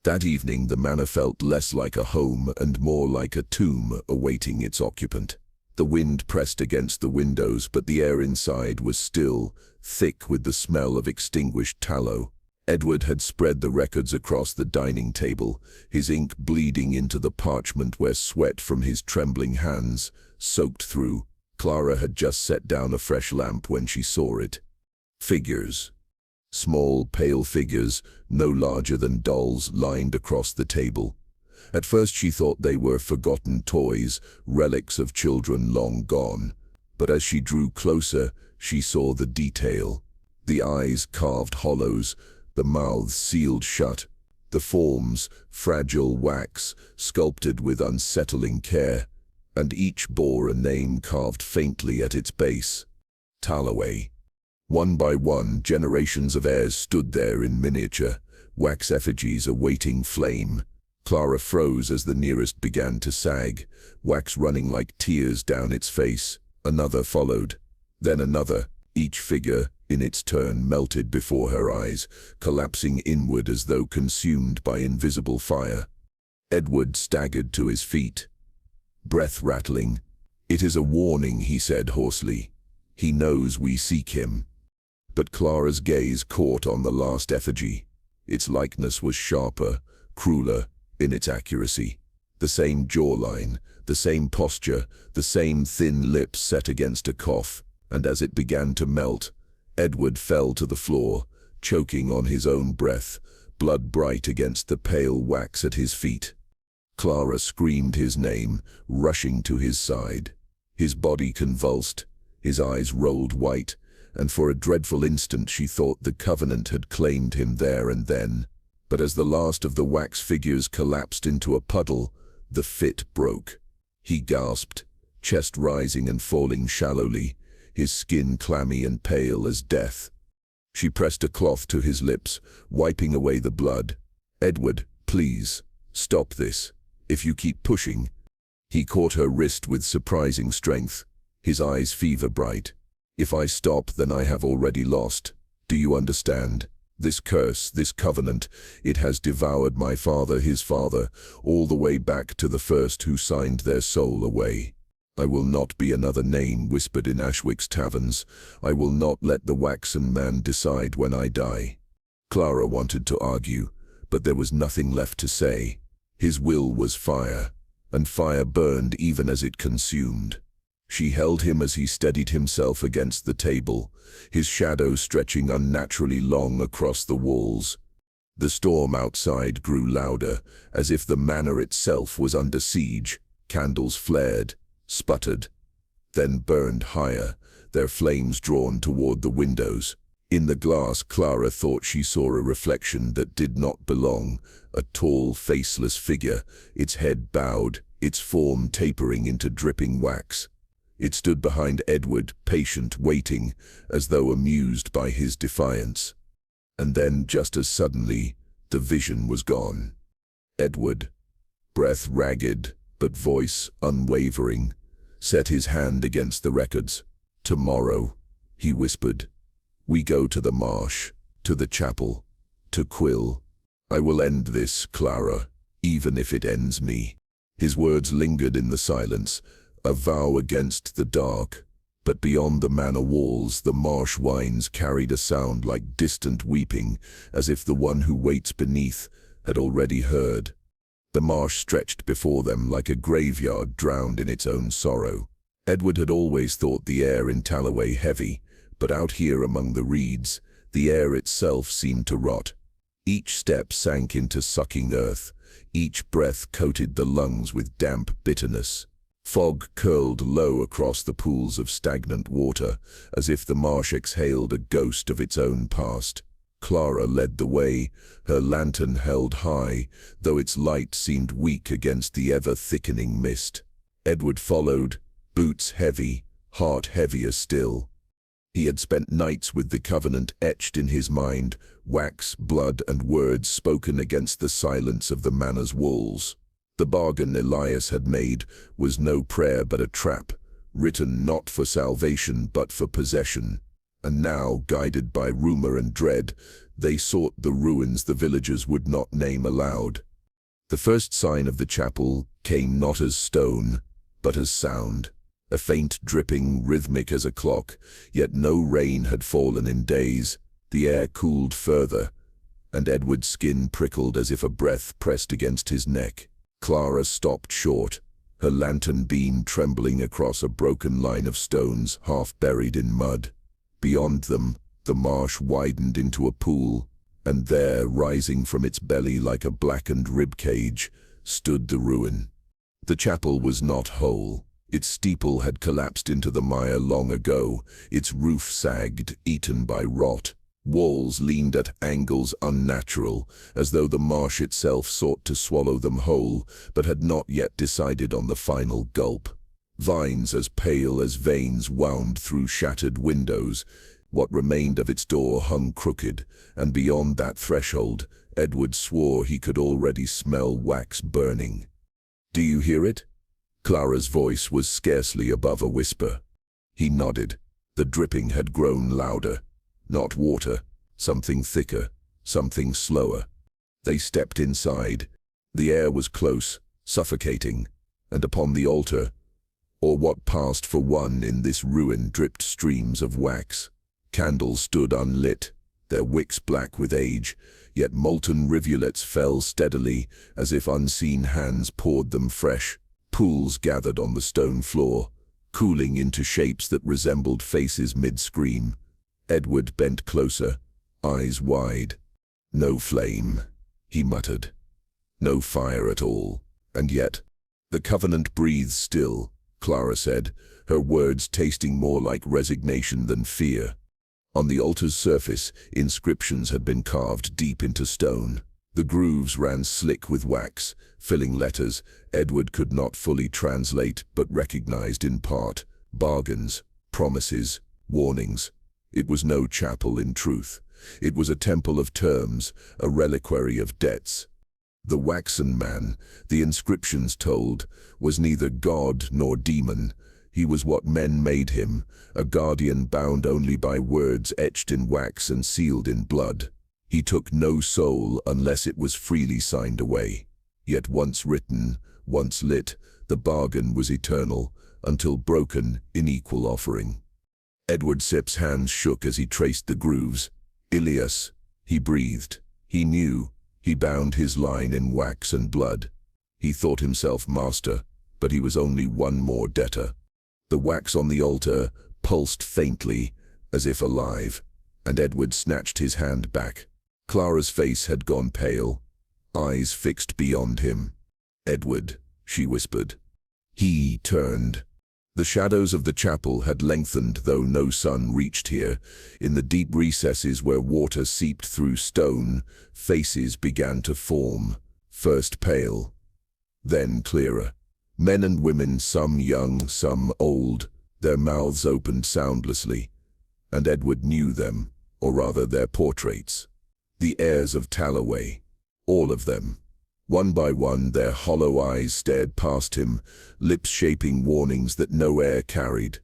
That evening the manor felt less like a home and more like a tomb awaiting its occupant. The wind pressed against the windows, but the air inside was still, thick with the smell of extinguished tallow. Edward had spread the records across the dining table, his ink bleeding into the parchment where sweat from his trembling hands soaked through. Clara had just set down a fresh lamp when she saw it. Figures. Small, pale figures, no larger than dolls, lined across the table. At first she thought they were forgotten toys, relics of children long gone. But as she drew closer, she saw the detail. The eyes carved hollows, the mouths sealed shut, the forms fragile wax, sculpted with unsettling care, and each bore a name carved faintly at its base: Talloway. One by one, generations of heirs stood there in miniature, wax effigies awaiting flame. Clara froze as the nearest began to sag, wax running like tears down its face. Another followed, then another. Each figure, in its turn, melted before her eyes, collapsing inward as though consumed by invisible fire. Edward staggered to his feet, breath rattling, "It is a warning," he said hoarsely. "He knows we seek him." But Clara's gaze caught on the last effigy. Its likeness was sharper, crueler in its accuracy. The same jawline, the same posture, the same thin lips set against a cough, and as it began to melt, Edward fell to the floor, choking on his own breath, blood bright against the pale wax at his feet. Clara screamed his name, rushing to his side. His body convulsed, his eyes rolled white, and for a dreadful instant she thought the Covenant had claimed him there and then. But as the last of the wax figures collapsed into a puddle, the fit broke. He gasped, chest rising and falling shallowly, his skin clammy and pale as death. She pressed a cloth to his lips, wiping away the blood. "Edward, please, stop this. If you keep pushing." He caught her wrist with surprising strength, his eyes fever-bright. "If I stop, then I have already lost. Do you understand? This curse, this covenant, it has devoured my father, his father, all the way back to the first who signed their soul away. I will not be another name whispered in Ashwick's taverns. I will not let the waxen man decide when I die." Clara wanted to argue, but there was nothing left to say. His will was fire, and fire burned even as it consumed. She held him as he steadied himself against the table, his shadow stretching unnaturally long across the walls. The storm outside grew louder, as if the manor itself was under siege. Candles flared, sputtered, then burned higher, their flames drawn toward the windows. In the glass, Clara thought she saw a reflection that did not belong, a tall, faceless figure, its head bowed, its form tapering into dripping wax. It stood behind Edward, patient, waiting, as though amused by his defiance. And then, just as suddenly, the vision was gone. Edward, breath ragged, but voice unwavering, set his hand against the records. "Tomorrow," he whispered, "we go to the marsh, to the chapel, to Quill. I will end this, Clara, even if it ends me." His words lingered in the silence, a vow against the dark, but beyond the manor walls the marsh winds carried a sound like distant weeping, as if the one who waits beneath had already heard. The marsh stretched before them like a graveyard drowned in its own sorrow. Edward had always thought the air in Talloway heavy, but out here among the reeds, the air itself seemed to rot. Each step sank into sucking earth, each breath coated the lungs with damp bitterness. Fog curled low across the pools of stagnant water, as if the marsh exhaled a ghost of its own past. Clara led the way, her lantern held high, though its light seemed weak against the ever-thickening mist. Edward followed, boots heavy, heart heavier still. He had spent nights with the Covenant etched in his mind, wax, blood, and words spoken against the silence of the manor's walls. The bargain Elias had made was no prayer but a trap, written not for salvation but for possession. And now, guided by rumor and dread, they sought the ruins the villagers would not name aloud. The first sign of the chapel came not as stone, but as sound, a faint dripping, rhythmic as a clock, yet no rain had fallen in days. The air cooled further, and Edward's skin prickled as if a breath pressed against his neck. Clara stopped short, her lantern beam trembling across a broken line of stones half buried in mud. Beyond them, the marsh widened into a pool, and there, rising from its belly like a blackened ribcage, stood the ruin. The chapel was not whole. Its steeple had collapsed into the mire long ago, its roof sagged, eaten by rot. Walls leaned at angles unnatural, as though the marsh itself sought to swallow them whole, but had not yet decided on the final gulp. Vines as pale as veins wound through shattered windows. What remained of its door hung crooked, and beyond that threshold, Edward swore he could already smell wax burning. "Do you hear it?" Clara's voice was scarcely above a whisper. He nodded. The dripping had grown louder. Not water, something thicker, something slower. They stepped inside. The air was close, suffocating, and upon the altar, or what passed for one in this ruin dripped streams of wax. Candles stood unlit, their wicks black with age, yet molten rivulets fell steadily as if unseen hands poured them fresh. Pools gathered on the stone floor, cooling into shapes that resembled faces mid-scream. Edward bent closer, eyes wide. "No flame," he muttered. "No fire at all. And yet—" "The Covenant breathes still," Clara said, her words tasting more like resignation than fear. On the altar's surface, inscriptions had been carved deep into stone. The grooves ran slick with wax, filling letters Edward could not fully translate but recognized in part. Bargains, promises, warnings. It was no chapel in truth. It was a temple of terms, a reliquary of debts. The waxen man, the inscriptions told, was neither god nor demon. He was what men made him, a guardian bound only by words etched in wax and sealed in blood. He took no soul unless it was freely signed away. Yet once written, once lit, the bargain was eternal, until broken in equal offering. Edward Sipp's hands shook as he traced the grooves. "Ilias," he breathed. He knew. He bound his line in wax and blood. He thought himself master, but he was only one more debtor. The wax on the altar pulsed faintly, as if alive, and Edward snatched his hand back. Clara's face had gone pale, eyes fixed beyond him. "Edward," she whispered. He turned. The shadows of the chapel had lengthened, though no sun reached here. In the deep recesses where water seeped through stone, faces began to form, first pale, then clearer. Men and women, some young, some old, their mouths opened soundlessly, and Edward knew them, or rather their portraits. The heirs of Talloway, all of them. One by one, their hollow eyes stared past him, lips shaping warnings that no air carried.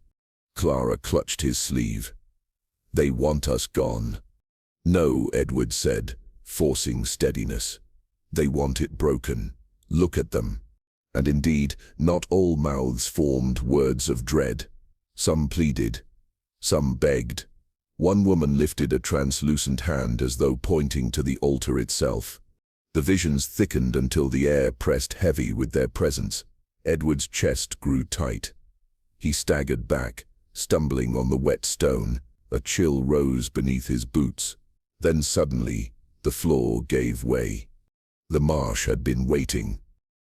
Clara clutched his sleeve. "They want us gone." "No," Edward said, forcing steadiness. "They want it broken. Look at them." And indeed, not all mouths formed words of dread. Some pleaded, some begged. One woman lifted a translucent hand as though pointing to the altar itself. The visions thickened until the air pressed heavy with their presence. Edward's chest grew tight. He staggered back, stumbling on the wet stone. A chill rose beneath his boots. Then suddenly, the floor gave way. The marsh had been waiting.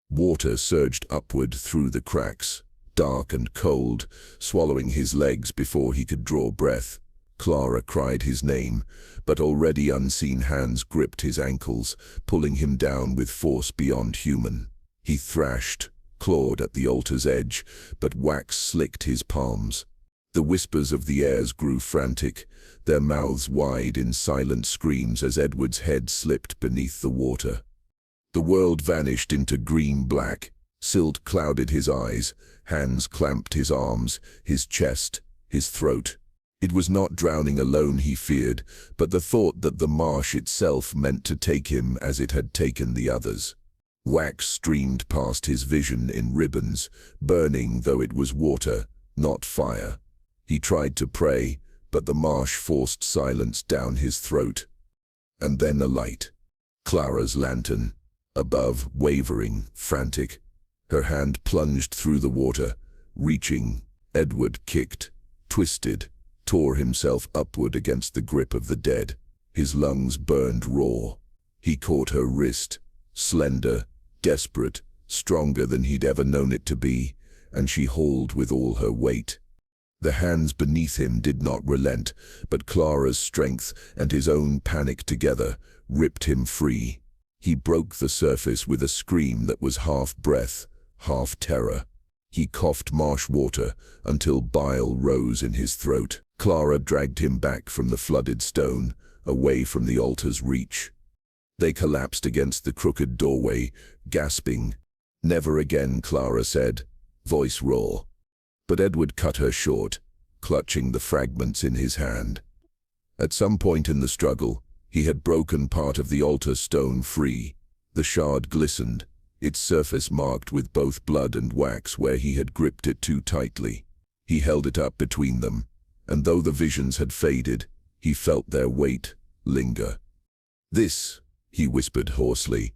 Water surged upward through the cracks, dark and cold, swallowing his legs before he could draw breath. Clara cried his name, but already unseen hands gripped his ankles, pulling him down with force beyond human. He thrashed, clawed at the altar's edge, but wax slicked his palms. The whispers of the heirs grew frantic, their mouths wide in silent screams as Edward's head slipped beneath the water. The world vanished into green-black. Silt clouded his eyes, hands clamped his arms, his chest, his throat. It was not drowning alone he feared, but the thought that the marsh itself meant to take him as it had taken the others. Wax streamed past his vision in ribbons, burning though it was water, not fire. He tried to pray, but the marsh forced silence down his throat. And then a light. Clara's lantern. Above, wavering, frantic. Her hand plunged through the water, reaching. Edward kicked, twisted, tore himself upward against the grip of the dead. His lungs burned raw. He caught her wrist, slender, desperate, stronger than he'd ever known it to be, and she hauled with all her weight. The hands beneath him did not relent, but Clara's strength and his own panic together ripped him free. He broke the surface with a scream that was half breath, half terror. He coughed marsh water until bile rose in his throat. Clara dragged him back from the flooded stone, away from the altar's reach. They collapsed against the crooked doorway, gasping. "Never again," Clara said, voice raw. But Edward cut her short, clutching the fragments in his hand. At some point in the struggle, he had broken part of the altar stone free. The shard glistened, its surface marked with both blood and wax where he had gripped it too tightly. He held it up between them, and though the visions had faded, he felt their weight linger. "This," he whispered hoarsely,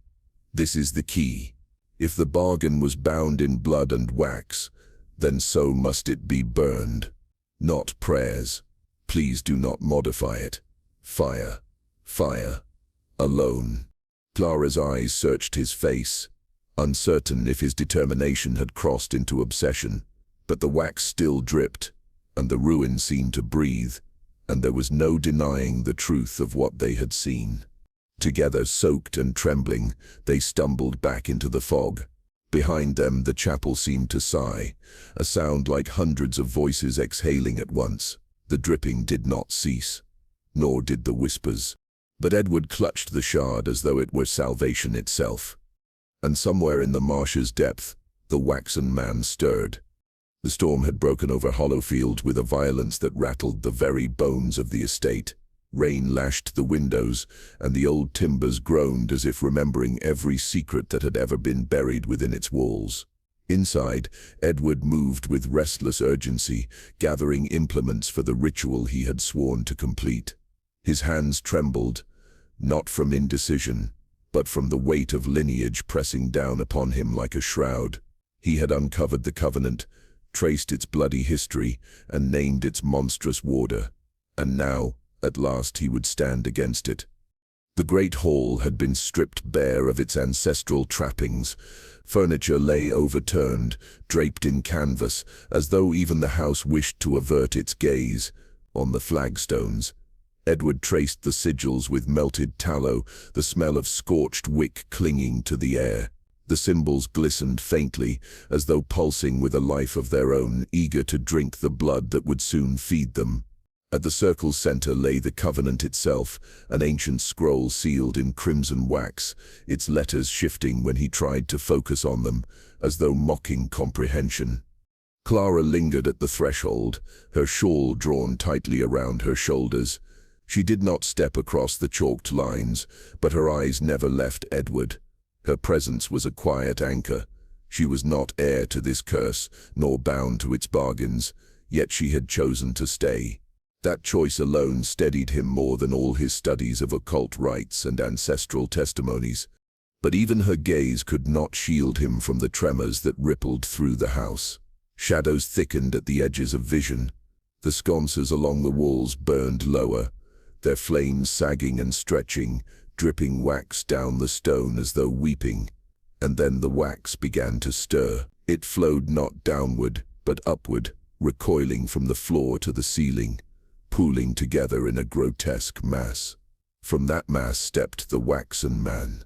"this is the key. If the bargain was bound in blood and wax, then so must it be burned. Not prayers. Please do not modify it. Fire. Fire. Alone." Clara's eyes searched his face, uncertain if his determination had crossed into obsession, but the wax still dripped, and the ruin seemed to breathe, and there was no denying the truth of what they had seen. Together, soaked and trembling, they stumbled back into the fog. Behind them, the chapel seemed to sigh, a sound like hundreds of voices exhaling at once. The dripping did not cease, nor did the whispers. But Edward clutched the shard as though it were salvation itself. And somewhere in the marsh's depth, the waxen man stirred. The storm had broken over Hollowfield with a violence that rattled the very bones of the estate. Rain lashed the windows, and the old timbers groaned as if remembering every secret that had ever been buried within its walls. Inside, Edward moved with restless urgency, gathering implements for the ritual he had sworn to complete. His hands trembled, not from indecision, but from the weight of lineage pressing down upon him like a shroud. He had uncovered the covenant, traced its bloody history, and named its monstrous warder. And now, at last, he would stand against it. The great hall had been stripped bare of its ancestral trappings. Furniture lay overturned, draped in canvas, as though even the house wished to avert its gaze. On the flagstones, Edward traced the sigils with melted tallow, the smell of scorched wick clinging to the air. The symbols glistened faintly, as though pulsing with a life of their own, eager to drink the blood that would soon feed them. At the circle's center lay the covenant itself, an ancient scroll sealed in crimson wax, its letters shifting when he tried to focus on them, as though mocking comprehension. Clara lingered at the threshold, her shawl drawn tightly around her shoulders. She did not step across the chalked lines, but her eyes never left Edward. Her presence was a quiet anchor. She was not heir to this curse, nor bound to its bargains, yet she had chosen to stay. That choice alone steadied him more than all his studies of occult rites and ancestral testimonies. But even her gaze could not shield him from the tremors that rippled through the house. Shadows thickened at the edges of vision. The sconces along the walls burned lower, their flames sagging and stretching, dripping wax down the stone as though weeping. And then the wax began to stir. It flowed not downward, but upward, recoiling from the floor to the ceiling, pooling together in a grotesque mass. From that mass stepped the waxen man.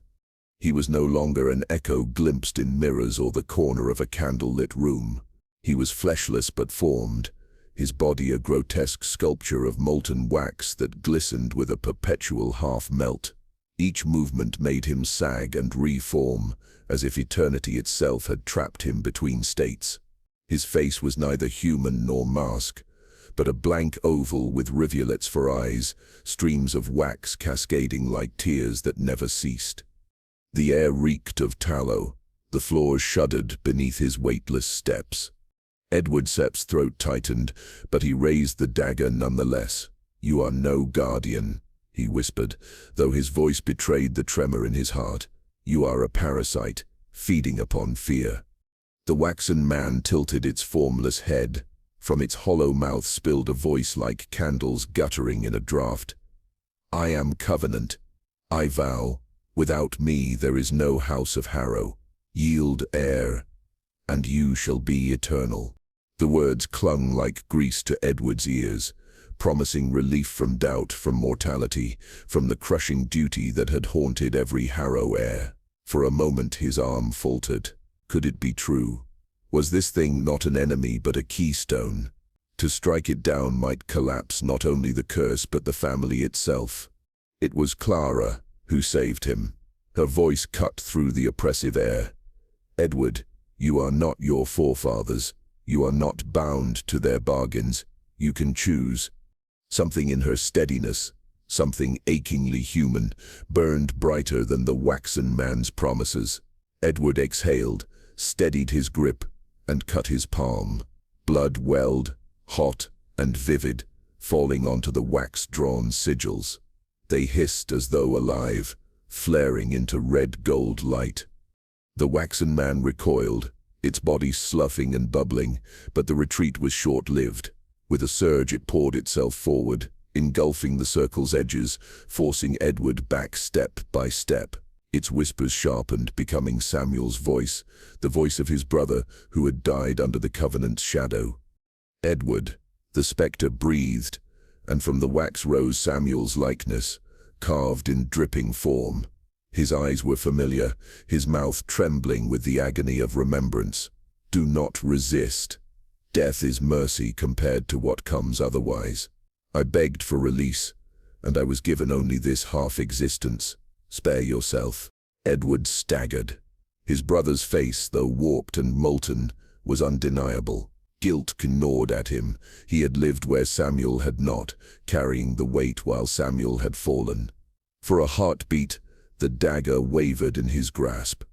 He was no longer an echo glimpsed in mirrors or the corner of a candle-lit room. He was fleshless but formed, his body a grotesque sculpture of molten wax that glistened with a perpetual half-melt. Each movement made him sag and reform, as if eternity itself had trapped him between states. His face was neither human nor mask, but a blank oval with rivulets for eyes, streams of wax cascading like tears that never ceased. The air reeked of tallow. The floors shuddered beneath his weightless steps. Edward Sepp's throat tightened, but he raised the dagger nonetheless. "You are no guardian," he whispered, though his voice betrayed the tremor in his heart. "You are a parasite, feeding upon fear." The waxen man tilted its formless head. From its hollow mouth spilled a voice like candles guttering in a draught. "I am covenant. I vow, without me there is no house of Harrow. Yield heir, and you shall be eternal." The words clung like grease to Edward's ears, promising relief from doubt, from mortality, from the crushing duty that had haunted every Harrow heir. For a moment his arm faltered. Could it be true? Was this thing not an enemy but a keystone? To strike it down might collapse not only the curse but the family itself. It was Clara who saved him. Her voice cut through the oppressive air. "Edward, you are not your forefathers. You are not bound to their bargains. You can choose." Something in her steadiness, something achingly human, burned brighter than the waxen man's promises. Edward exhaled, steadied his grip, and cut his palm. Blood welled, hot and vivid, falling onto the wax-drawn sigils. They hissed as though alive, flaring into red-gold light. The waxen man recoiled, its body sloughing and bubbling, but the retreat was short-lived. With a surge it poured itself forward, engulfing the circle's edges, forcing Edward back step by step. Its whispers sharpened, becoming Samuel's voice, the voice of his brother who had died under the Covenant's shadow. Edward, the spectre breathed, and from the wax rose Samuel's likeness, carved in dripping form. His eyes were familiar, his mouth trembling with the agony of remembrance. Do not resist. Death is mercy compared to what comes otherwise. I begged for release, and I was given only this half-existence. Spare yourself. Edward staggered. His brother's face, though warped and molten, was undeniable. Guilt gnawed at him. He had lived where Samuel had not, carrying the weight while Samuel had fallen. For a heartbeat, the dagger wavered in his grasp.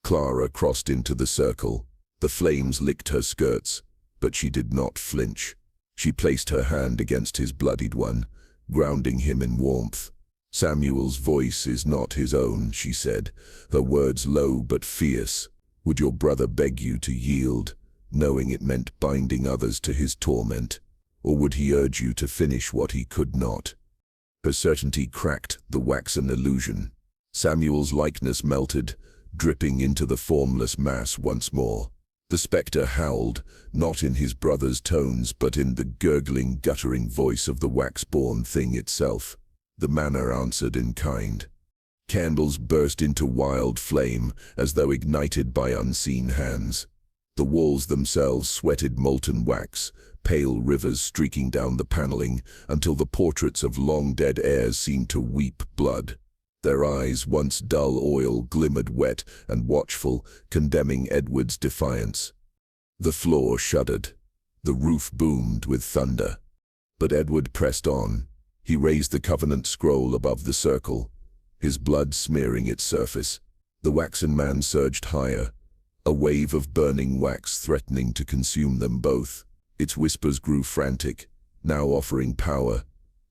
Clara crossed into the circle. The flames licked her skirts, but she did not flinch. She placed her hand against his bloodied one, grounding him in warmth. Samuel's voice is not his own, she said, her words low but fierce. Would your brother beg you to yield, knowing it meant binding others to his torment? Or would he urge you to finish what he could not? Her certainty cracked the waxen illusion. Samuel's likeness melted, dripping into the formless mass once more. The spectre howled, not in his brother's tones, but in the gurgling, guttering voice of the wax-born thing itself. The manor answered in kind. Candles burst into wild flame, as though ignited by unseen hands. The walls themselves sweated molten wax, pale rivers streaking down the paneling, until the portraits of long-dead heirs seemed to weep blood. Their eyes, once dull oil, glimmered wet and watchful, condemning Edward's defiance. The floor shuddered. The roof boomed with thunder. But Edward pressed on. He raised the Covenant scroll above the circle, his blood smearing its surface. The waxen man surged higher, a wave of burning wax threatening to consume them both. Its whispers grew frantic, now offering power,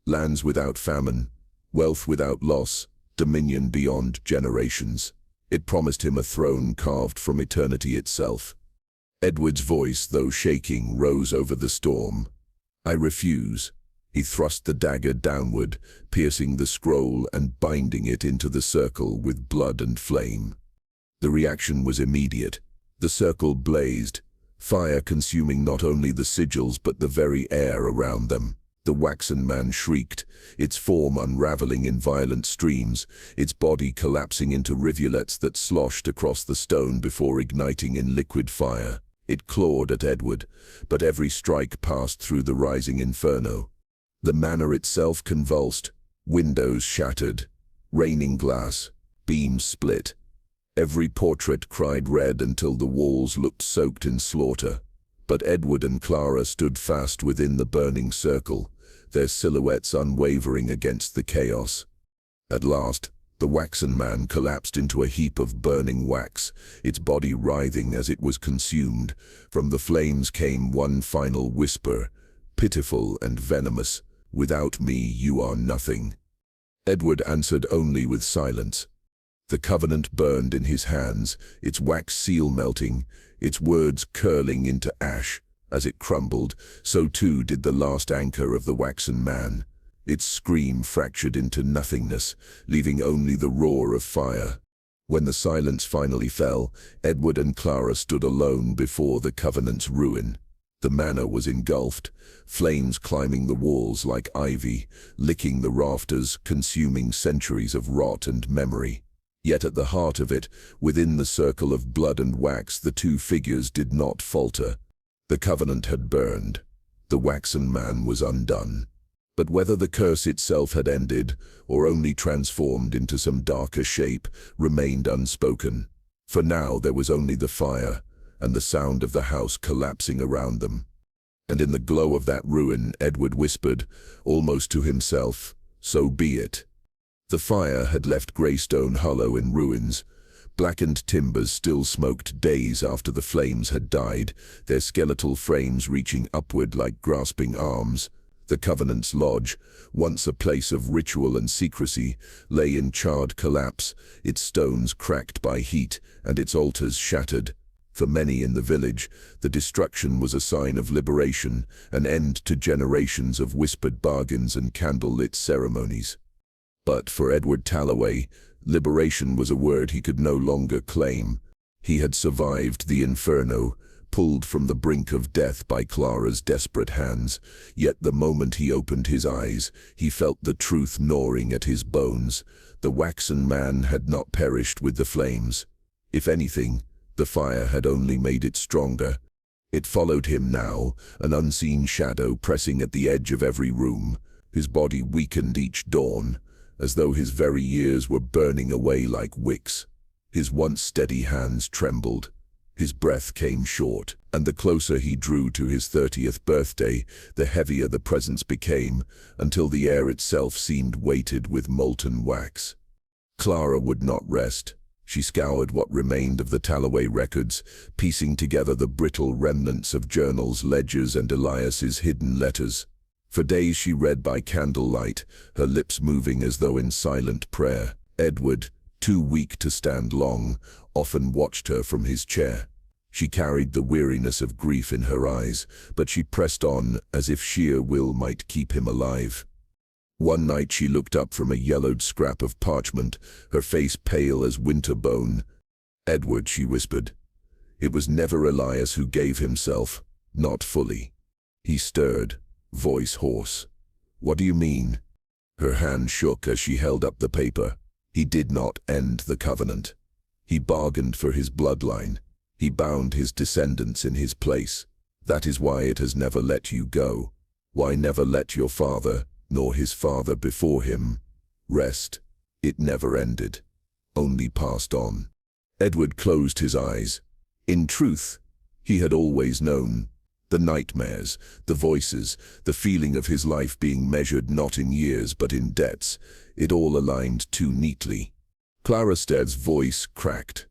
lands without famine, wealth without loss, dominion beyond generations. It promised him a throne carved from eternity itself. Edward's voice, though shaking, rose over the storm. I refuse. He thrust the dagger downward, piercing the scroll and binding it into the circle with blood and flame. The reaction was immediate. The circle blazed, fire consuming not only the sigils but the very air around them. The waxen man shrieked, its form unraveling in violent streams, its body collapsing into rivulets that sloshed across the stone before igniting in liquid fire. It clawed at Edward, but every strike passed through the rising inferno. The manor itself convulsed, windows shattered, raining glass, beams split. Every portrait cried red until the walls looked soaked in slaughter. But Edward and Clara stood fast within the burning circle, their silhouettes unwavering against the chaos. At last, the waxen man collapsed into a heap of burning wax, its body writhing as it was consumed. From the flames came one final whisper, pitiful and venomous. Without me, you are nothing. Edward answered only with silence. The Covenant burned in his hands, its wax seal melting, its words curling into ash. As it crumbled, so too did the last anchor of the waxen man. Its scream fractured into nothingness, leaving only the roar of fire. When the silence finally fell, Edward and Clara stood alone before the Covenant's ruin. The manor was engulfed, flames climbing the walls like ivy, licking the rafters, consuming centuries of rot and memory. Yet at the heart of it, within the circle of blood and wax, the two figures did not falter. The Covenant had burned. The waxen man was undone. But whether the curse itself had ended, or only transformed into some darker shape, remained unspoken. For now there was only the fire, and the sound of the house collapsing around them. And in the glow of that ruin, Edward whispered, almost to himself, so be it. The fire had left Greystone hollow in ruins, Blackened timbers still smoked days after the flames had died, their skeletal frames reaching upward like grasping arms. The Covenant's lodge, once a place of ritual and secrecy, lay in charred collapse, its stones cracked by heat and its altars shattered. For many in the village, the destruction was a sign of liberation, an end to generations of whispered bargains and candle-lit ceremonies. But for Edward Talloway, liberation was a word he could no longer claim. He had survived the inferno, pulled from the brink of death by Clara's desperate hands, yet the moment he opened his eyes, he felt the truth gnawing at his bones. The waxen man had not perished with the flames. If anything, the fire had only made it stronger. It followed him now, an unseen shadow pressing at the edge of every room. His body weakened each dawn, as though his very years were burning away like wicks. His once steady hands trembled. His breath came short, and the closer he drew to his 30th birthday, the heavier the presence became, until the air itself seemed weighted with molten wax. Clara would not rest. She scoured what remained of the Talloway records, piecing together the brittle remnants of journals, ledgers, and Elias's hidden letters. For days she read by candlelight, her lips moving as though in silent prayer. Edward, too weak to stand long, often watched her from his chair. She carried the weariness of grief in her eyes, but she pressed on as if sheer will might keep him alive. One night she looked up from a yellowed scrap of parchment, her face pale as winter bone. "Edward," she whispered. "It was never Elias who gave himself, not fully." He stirred, voice hoarse. "What do you mean?" Her hand shook as she held up the paper. "He did not end the covenant. He bargained for his bloodline. He bound his descendants in his place. That is why it has never let you go. Why never let your father, nor his father before him, rest. It never ended, only passed on." Edward closed his eyes. In truth, he had always known. The nightmares, the voices, the feeling of his life being measured not in years but in debts, it all aligned too neatly. Clara Stead's voice cracked.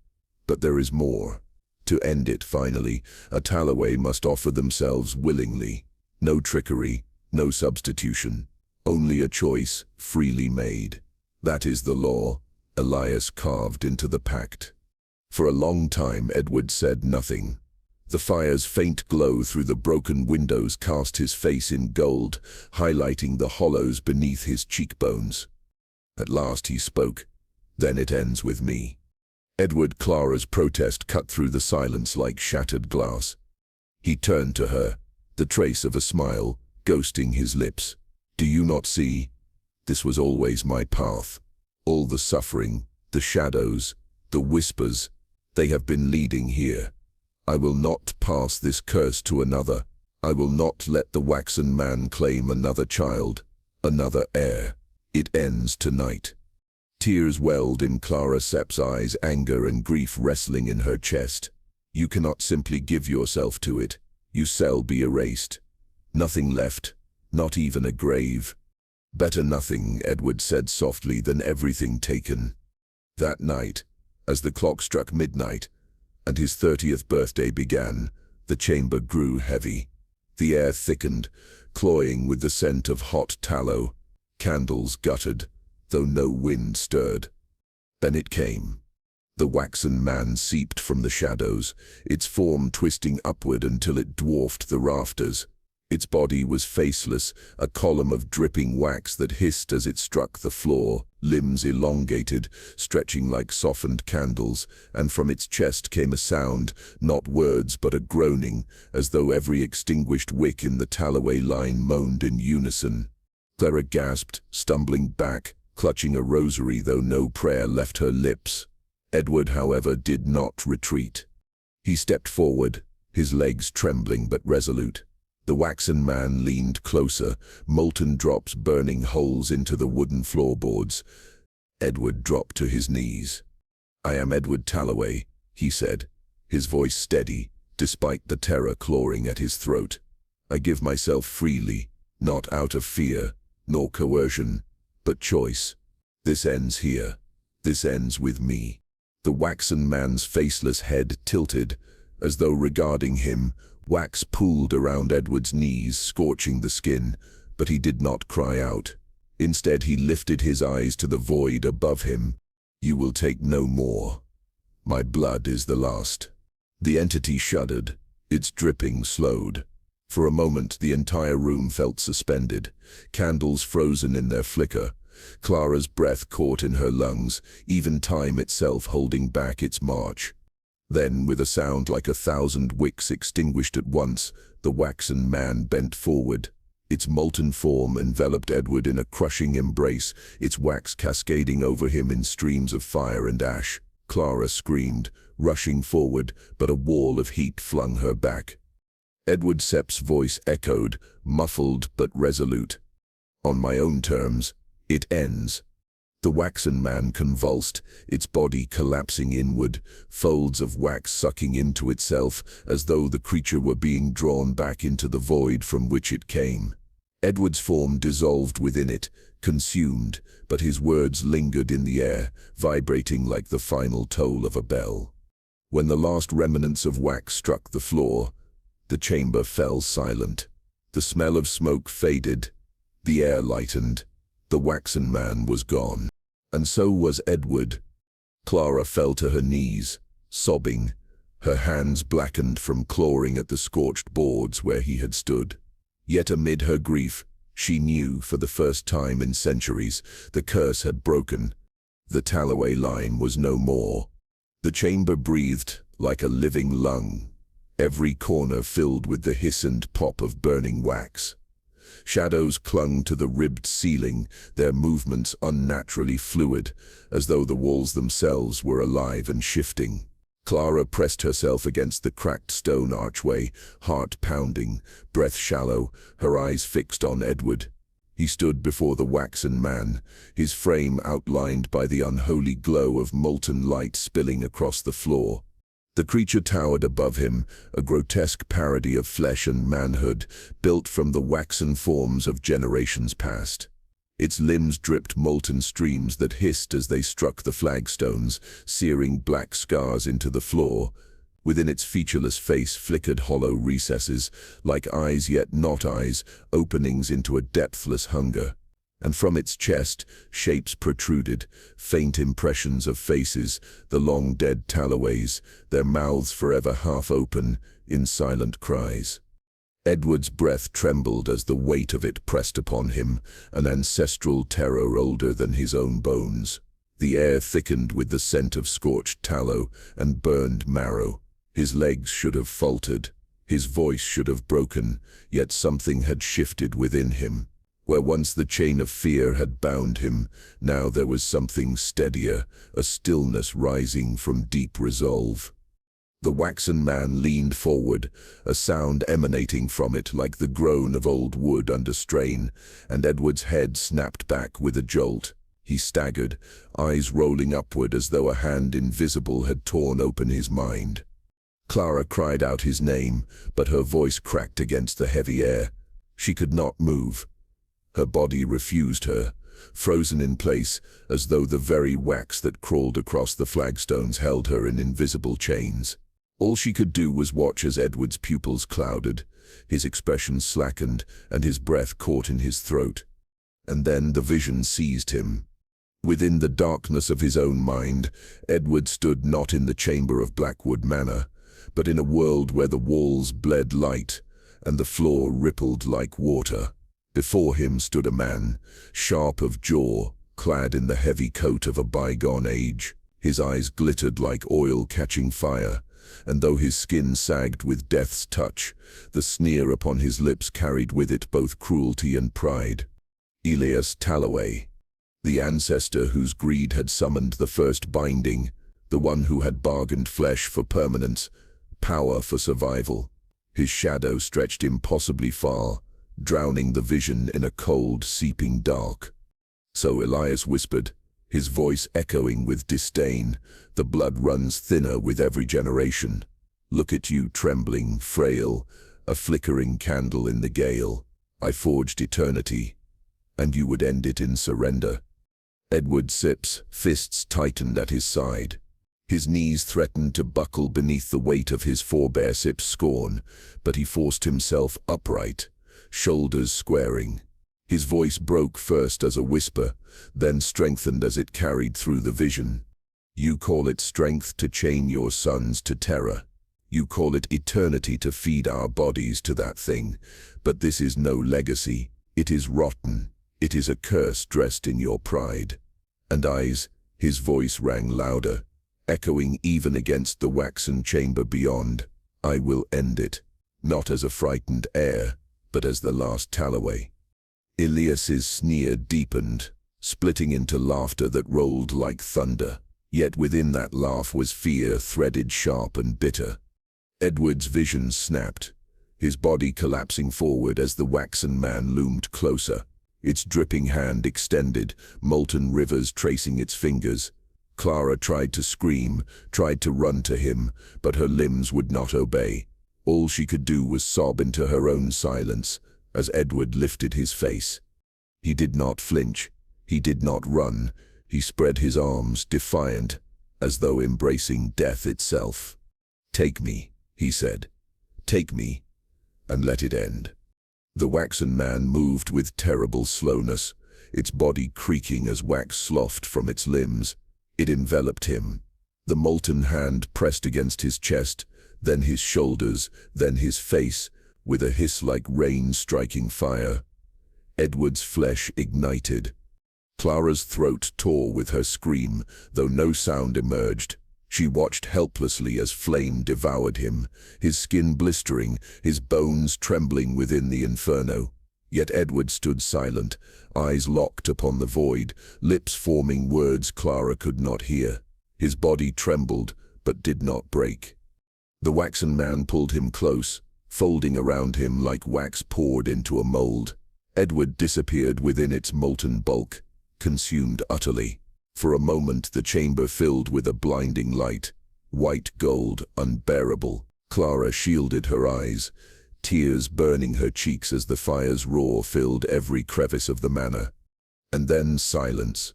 "But there is more. To end it finally, a Talloway must offer themselves willingly. No trickery, no substitution. Only a choice, freely made. That is the law, Elias carved into the pact." For a long time Edward said nothing. The fire's faint glow through the broken windows cast his face in gold, highlighting the hollows beneath his cheekbones. At last he spoke. "Then it ends with me." Edward Clara's protest cut through the silence like shattered glass. He turned to her, the trace of a smile ghosting his lips. "Do you not see? This was always my path. All the suffering, the shadows, the whispers, they have been leading here. I will not pass this curse to another. I will not let the waxen man claim another child, another heir. It ends tonight." Tears welled in Clara Sepp's eyes, anger and grief wrestling in her chest. "You cannot simply give yourself to it. You shall be erased. Nothing left, not even a grave." "Better nothing," Edward said softly, "than everything taken." That night, as the clock struck midnight, and his 30th birthday began, the chamber grew heavy. The air thickened, cloying with the scent of hot tallow. Candles guttered, though no wind stirred. Then it came. The waxen man seeped from the shadows, its form twisting upward until it dwarfed the rafters. Its body was faceless, a column of dripping wax that hissed as it struck the floor, limbs elongated, stretching like softened candles, and from its chest came a sound, not words but a groaning, as though every extinguished wick in the Talloway line moaned in unison. Clara gasped, stumbling back, clutching a rosary though no prayer left her lips. Edward, however, did not retreat. He stepped forward, his legs trembling but resolute. The waxen man leaned closer, molten drops burning holes into the wooden floorboards. Edward dropped to his knees. "I am Edward Talloway," he said, his voice steady, despite the terror clawing at his throat. "I give myself freely, not out of fear, nor coercion, but choice. This ends here. This ends with me." The waxen man's faceless head tilted, as though regarding him. Wax pooled around Edward's knees, scorching the skin, but he did not cry out. Instead, he lifted his eyes to the void above him. "You will take no more. My blood is the last." The entity shuddered. Its dripping slowed. For a moment, the entire room felt suspended, candles frozen in their flicker. Clara's breath caught in her lungs, even time itself holding back its march. Then, with a sound like 1,000 wicks extinguished at once, the waxen man bent forward. Its molten form enveloped Edward in a crushing embrace, its wax cascading over him in streams of fire and ash. Clara screamed, rushing forward, but a wall of heat flung her back. Edward Sepp's voice echoed, muffled but resolute. "On my own terms, it ends." The waxen man convulsed, its body collapsing inward, folds of wax sucking into itself, as though the creature were being drawn back into the void from which it came. Edward's form dissolved within it, consumed, but his words lingered in the air, vibrating like the final toll of a bell. When the last remnants of wax struck the floor, the chamber fell silent. The smell of smoke faded, the air lightened. The waxen man was gone. And so was Edward. Clara fell to her knees, sobbing, her hands blackened from clawing at the scorched boards where he had stood. Yet amid her grief, she knew, for the first time in centuries, the curse had broken. The Talloway line was no more. The chamber breathed like a living lung, every corner filled with the hiss and pop of burning wax. Shadows clung to the ribbed ceiling, their movements unnaturally fluid, as though the walls themselves were alive and shifting. Clara pressed herself against the cracked stone archway, heart pounding, breath shallow, her eyes fixed on Edward. He stood before the waxen man, his frame outlined by the unholy glow of molten light spilling across the floor. The creature towered above him, a grotesque parody of flesh and manhood, built from the waxen forms of generations past. Its limbs dripped molten streams that hissed as they struck the flagstones, searing black scars into the floor. Within its featureless face flickered hollow recesses, like eyes yet not eyes, openings into a depthless hunger. And from its chest, shapes protruded, faint impressions of faces, the long-dead Talloways, their mouths forever half open, in silent cries. Edward's breath trembled as the weight of it pressed upon him, an ancestral terror older than his own bones. The air thickened with the scent of scorched tallow and burned marrow. His legs should have faltered, his voice should have broken, yet something had shifted within him. Where once the chain of fear had bound him, now there was something steadier, a stillness rising from deep resolve. The waxen man leaned forward, a sound emanating from it like the groan of old wood under strain, and Edward's head snapped back with a jolt. He staggered, eyes rolling upward as though a hand invisible had torn open his mind. Clara cried out his name, but her voice cracked against the heavy air. She could not move. Her body refused her, frozen in place, as though the very wax that crawled across the flagstones held her in invisible chains. All she could do was watch as Edward's pupils clouded, his expression slackened, and his breath caught in his throat. And then the vision seized him. Within the darkness of his own mind, Edward stood not in the chamber of Blackwood Manor, but in a world where the walls bled light, and the floor rippled like water. Before him stood a man, sharp of jaw, clad in the heavy coat of a bygone age. His eyes glittered like oil catching fire, and though his skin sagged with death's touch, the sneer upon his lips carried with it both cruelty and pride. Elias Talloway, the ancestor whose greed had summoned the first binding, the one who had bargained flesh for permanence, power for survival. His shadow stretched impossibly far, drowning the vision in a cold, seeping dark. So Elias whispered, his voice echoing with disdain, "The blood runs thinner with every generation. Look at you, trembling, frail, a flickering candle in the gale. I forged eternity, and you would end it in surrender." Edward Sepp's fists tightened at his side. His knees threatened to buckle beneath the weight of his forebear's scorn, but he forced himself upright, shoulders squaring. His voice broke first as a whisper, then strengthened as it carried through the vision. You call it strength to chain your sons to terror. You call it eternity to feed our bodies to that thing. But this is no legacy. It is rotten. It is a curse dressed in your pride. And his voice rang louder, echoing even against the waxen chamber beyond. I will end it, not as a frightened heir, but as the last Talloway. Elias's sneer deepened, splitting into laughter that rolled like thunder. Yet within that laugh was fear threaded sharp and bitter. Edward's vision snapped, his body collapsing forward as the waxen man loomed closer, its dripping hand extended, molten rivers tracing its fingers. Clara tried to scream, tried to run to him, but her limbs would not obey. All she could do was sob into her own silence, as Edward lifted his face. He did not flinch, he did not run. He spread his arms, defiant, as though embracing death itself. Take me, he said. Take me, and let it end. The waxen man moved with terrible slowness, its body creaking as wax sloughed from its limbs. It enveloped him. The molten hand pressed against his chest, then his shoulders, then his face, with a hiss like rain striking fire. Edward's flesh ignited. Clara's throat tore with her scream, though no sound emerged. She watched helplessly as flame devoured him, his skin blistering, his bones trembling within the inferno. Yet Edward stood silent, eyes locked upon the void, lips forming words Clara could not hear. His body trembled, but did not break. The waxen man pulled him close, folding around him like wax poured into a mold. Edward disappeared within its molten bulk, consumed utterly. For a moment the chamber filled with a blinding light, white gold, unbearable. Clara shielded her eyes, tears burning her cheeks as the fire's roar filled every crevice of the manor. And then silence.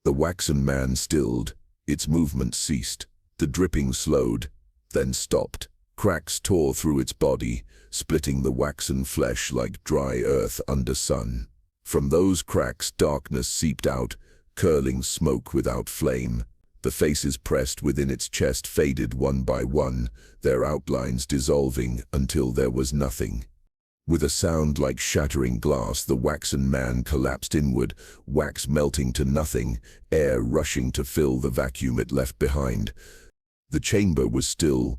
The waxen man stilled, its movement ceased, the dripping slowed, then stopped. Cracks tore through its body, splitting the waxen flesh like dry earth under sun. From those cracks darkness seeped out, curling smoke without flame. The faces pressed within its chest faded one by one, their outlines dissolving until there was nothing. With a sound like shattering glass, the waxen man collapsed inward, wax melting to nothing, air rushing to fill the vacuum it left behind. The chamber was still.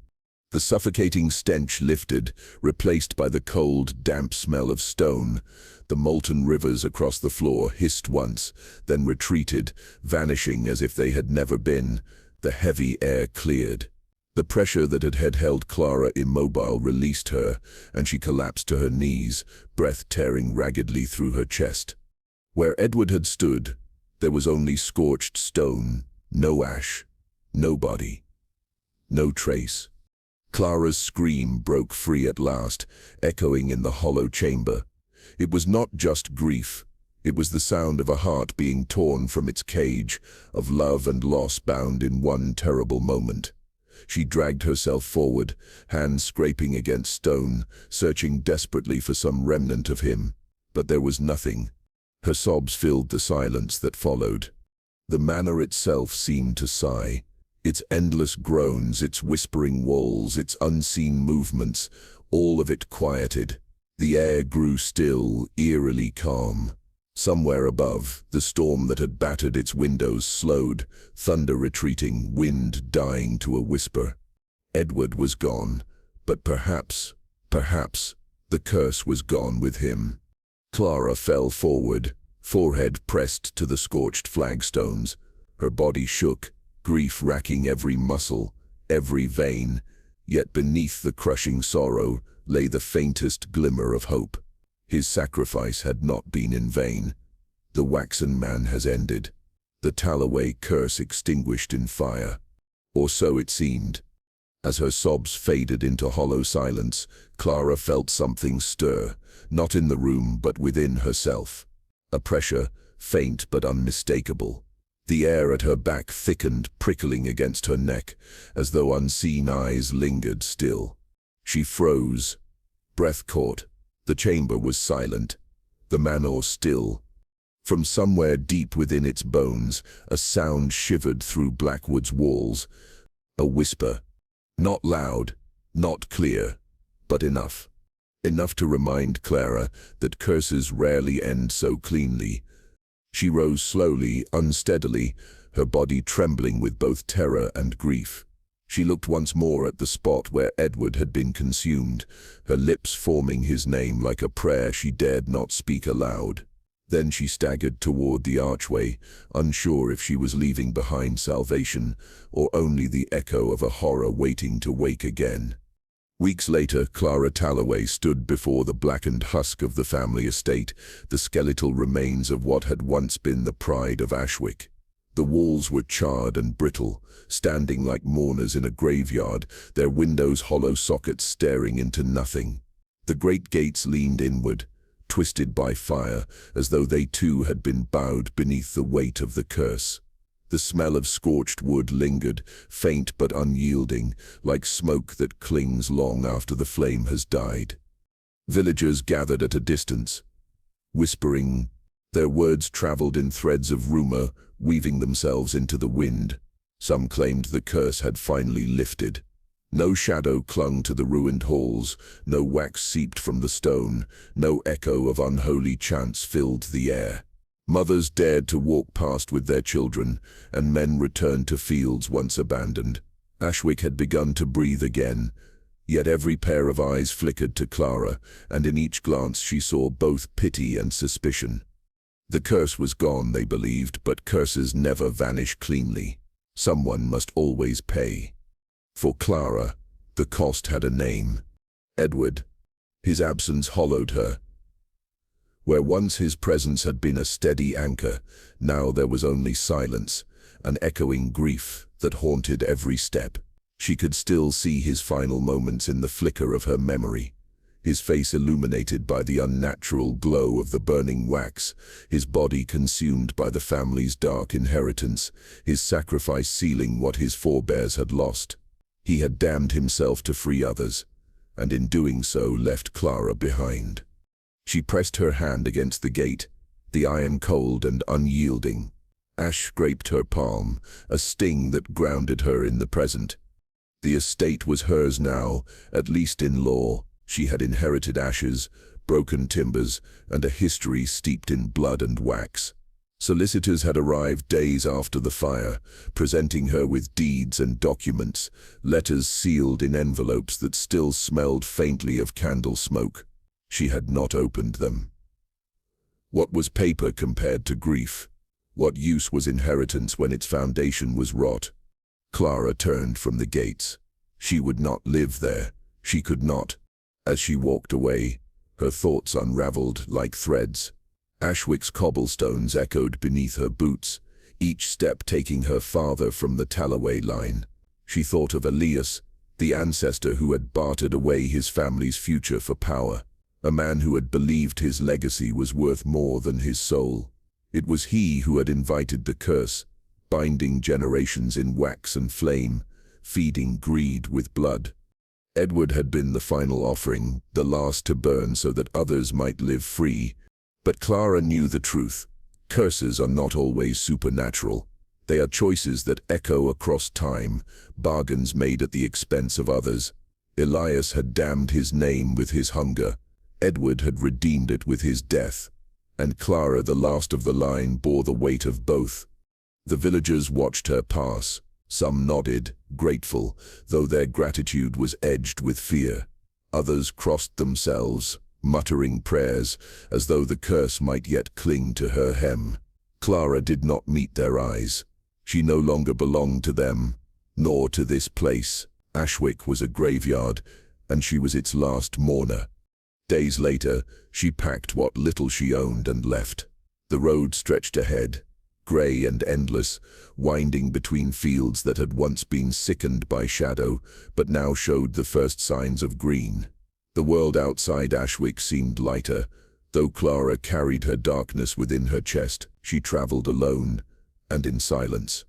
The suffocating stench lifted, replaced by the cold, damp smell of stone. The molten rivers across the floor hissed once, then retreated, vanishing as if they had never been. The heavy air cleared. The pressure that had held Clara immobile released her, and she collapsed to her knees, breath tearing raggedly through her chest. Where Edward had stood, there was only scorched stone, no ash, no body, no trace. Clara's scream broke free at last, echoing in the hollow chamber. It was not just grief. It was the sound of a heart being torn from its cage, of love and loss bound in one terrible moment. She dragged herself forward, hands scraping against stone, searching desperately for some remnant of him. But there was nothing. Her sobs filled the silence that followed. The manor itself seemed to sigh. Its endless groans, its whispering walls, its unseen movements, all of it quieted. The air grew still, eerily calm. Somewhere above, the storm that had battered its windows slowed, thunder retreating, wind dying to a whisper. Edward was gone, but perhaps, the curse was gone with him. Clara fell forward, forehead pressed to the scorched flagstones. Her body shook, grief racking every muscle, every vein, yet beneath the crushing sorrow lay the faintest glimmer of hope. His sacrifice had not been in vain. The waxen man has ended. The Talloway curse extinguished in fire. Or so it seemed. As her sobs faded into hollow silence, Clara felt something stir, not in the room but within herself. A pressure, faint but unmistakable. The air at her back thickened, prickling against her neck, as though unseen eyes lingered still. She froze, breath caught. The chamber was silent, the manor still. From somewhere deep within its bones, a sound shivered through Blackwood's walls. A whisper, not loud, not clear, but enough. Enough to remind Clara that curses rarely end so cleanly. She rose slowly, unsteadily, her body trembling with both terror and grief. She looked once more at the spot where Edward had been consumed, her lips forming his name like a prayer she dared not speak aloud. Then she staggered toward the archway, unsure if she was leaving behind salvation, or only the echo of a horror waiting to wake again. Weeks later, Clara Talloway stood before the blackened husk of the family estate, the skeletal remains of what had once been the pride of Ashwick. The walls were charred and brittle, standing like mourners in a graveyard, their windows hollow sockets staring into nothing. The great gates leaned inward, twisted by fire, as though they too had been bowed beneath the weight of the curse. The smell of scorched wood lingered, faint but unyielding, like smoke that clings long after the flame has died. Villagers gathered at a distance, whispering. Their words traveled in threads of rumor, weaving themselves into the wind. Some claimed the curse had finally lifted. No shadow clung to the ruined halls, no wax seeped from the stone, no echo of unholy chants filled the air. Mothers dared to walk past with their children, and men returned to fields once abandoned. Ashwick had begun to breathe again, yet every pair of eyes flickered to Clara, and in each glance she saw both pity and suspicion. The curse was gone, they believed, but curses never vanish cleanly. Someone must always pay. For Clara, the cost had a name. Edward. His absence hollowed her. Where once his presence had been a steady anchor, now there was only silence, an echoing grief that haunted every step. She could still see his final moments in the flicker of her memory. His face illuminated by the unnatural glow of the burning wax, his body consumed by the family's dark inheritance, his sacrifice sealing what his forebears had lost. He had damned himself to free others, and in doing so left Clara behind. She pressed her hand against the gate, the iron cold and unyielding. Ash scraped her palm, a sting that grounded her in the present. The estate was hers now, at least in law. She had inherited ashes, broken timbers, and a history steeped in blood and wax. Solicitors had arrived days after the fire, presenting her with deeds and documents, letters sealed in envelopes that still smelled faintly of candle smoke. She had not opened them. What was paper compared to grief? What use was inheritance when its foundation was rot? Clara turned from the gates. She would not live there. She could not. As she walked away, her thoughts unraveled like threads. Ashwick's cobblestones echoed beneath her boots, each step taking her farther from the Talloway line. She thought of Elias, the ancestor who had bartered away his family's future for power. A man who had believed his legacy was worth more than his soul. It was he who had invited the curse, binding generations in wax and flame, feeding greed with blood. Edward had been the final offering, the last to burn so that others might live free. But Clara knew the truth. Curses are not always supernatural. They are choices that echo across time, bargains made at the expense of others. Elias had damned his name with his hunger. Edward had redeemed it with his death, and Clara, the last of the line, bore the weight of both. The villagers watched her pass. Some nodded, grateful, though their gratitude was edged with fear. Others crossed themselves, muttering prayers, as though the curse might yet cling to her hem. Clara did not meet their eyes. She no longer belonged to them, nor to this place. Ashwick was a graveyard, and she was its last mourner. Days later, she packed what little she owned and left. The road stretched ahead, grey and endless, winding between fields that had once been sickened by shadow, but now showed the first signs of green. The world outside Ashwick seemed lighter, though Clara carried her darkness within her chest. She travelled alone, and in silence.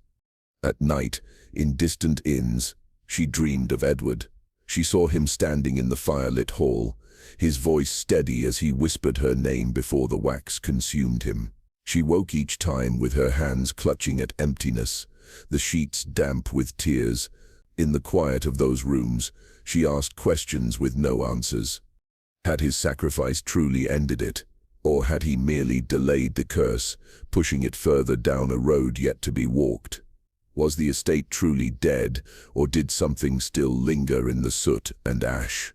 At night, in distant inns, she dreamed of Edward. She saw him standing in the firelit hall, his voice steady as he whispered her name before the wax consumed him. She woke each time with her hands clutching at emptiness, the sheets damp with tears. In the quiet of those rooms, she asked questions with no answers. Had his sacrifice truly ended it, or had he merely delayed the curse, pushing it further down a road yet to be walked? Was the estate truly dead, or did something still linger in the soot and ash?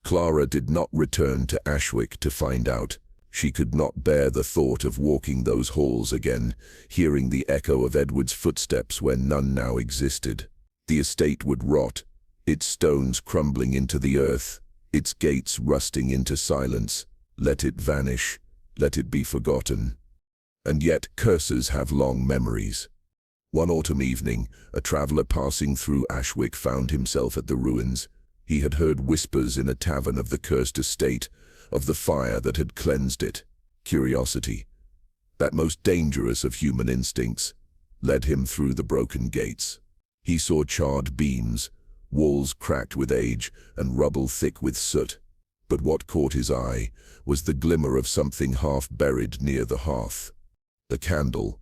Clara did not return to Ashwick to find out. She could not bear the thought of walking those halls again, hearing the echo of Edward's footsteps where none now existed. The estate would rot, its stones crumbling into the earth, its gates rusting into silence. Let it vanish, let it be forgotten. And yet curses have long memories. One autumn evening, a traveller passing through Ashwick found himself at the ruins. He had heard whispers in a tavern of the cursed estate, of the fire that had cleansed it. Curiosity, that most dangerous of human instincts, led him through the broken gates. He saw charred beams, walls cracked with age, and rubble thick with soot. But what caught his eye was the glimmer of something half buried near the hearth. A candle.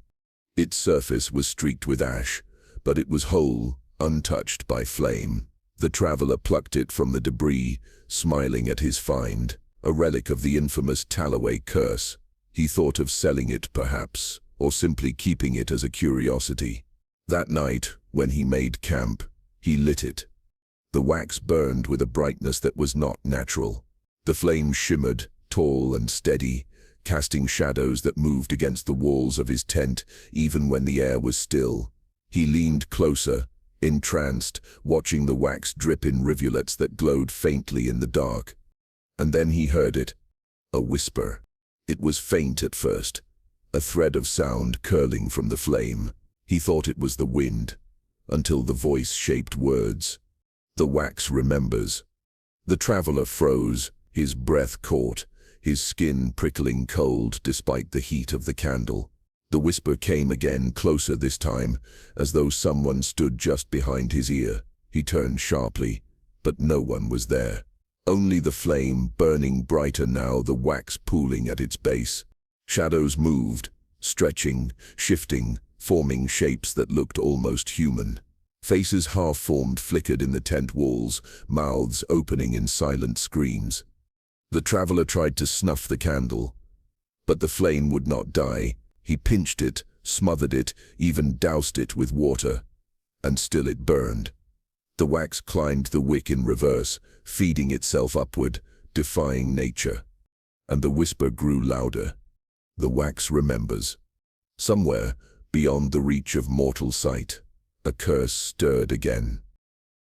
Its surface was streaked with ash, but it was whole, untouched by flame. The traveller plucked it from the debris, smiling at his find, a relic of the infamous Talloway curse. He thought of selling it, perhaps, or simply keeping it as a curiosity. That night, when he made camp, he lit it. The wax burned with a brightness that was not natural. The flame shimmered, tall and steady, casting shadows that moved against the walls of his tent, even when the air was still. He leaned closer, entranced, watching the wax drip in rivulets that glowed faintly in the dark. And then he heard it, a whisper. It was faint at first, a thread of sound curling from the flame. He thought it was the wind, until the voice shaped words. The wax remembers. The traveller froze, his breath caught, his skin prickling cold despite the heat of the candle. The whisper came again, closer this time, as though someone stood just behind his ear. He turned sharply, but no one was there. Only the flame, burning brighter now, the wax pooling at its base. Shadows moved, stretching, shifting, forming shapes that looked almost human. Faces half-formed flickered in the tent walls, mouths opening in silent screams. The traveller tried to snuff the candle, but the flame would not die. He pinched it, smothered it, even doused it with water, and still it burned. The wax climbed the wick in reverse, feeding itself upward, defying nature. And the whisper grew louder. The wax remembers. Somewhere, beyond the reach of mortal sight, a curse stirred again.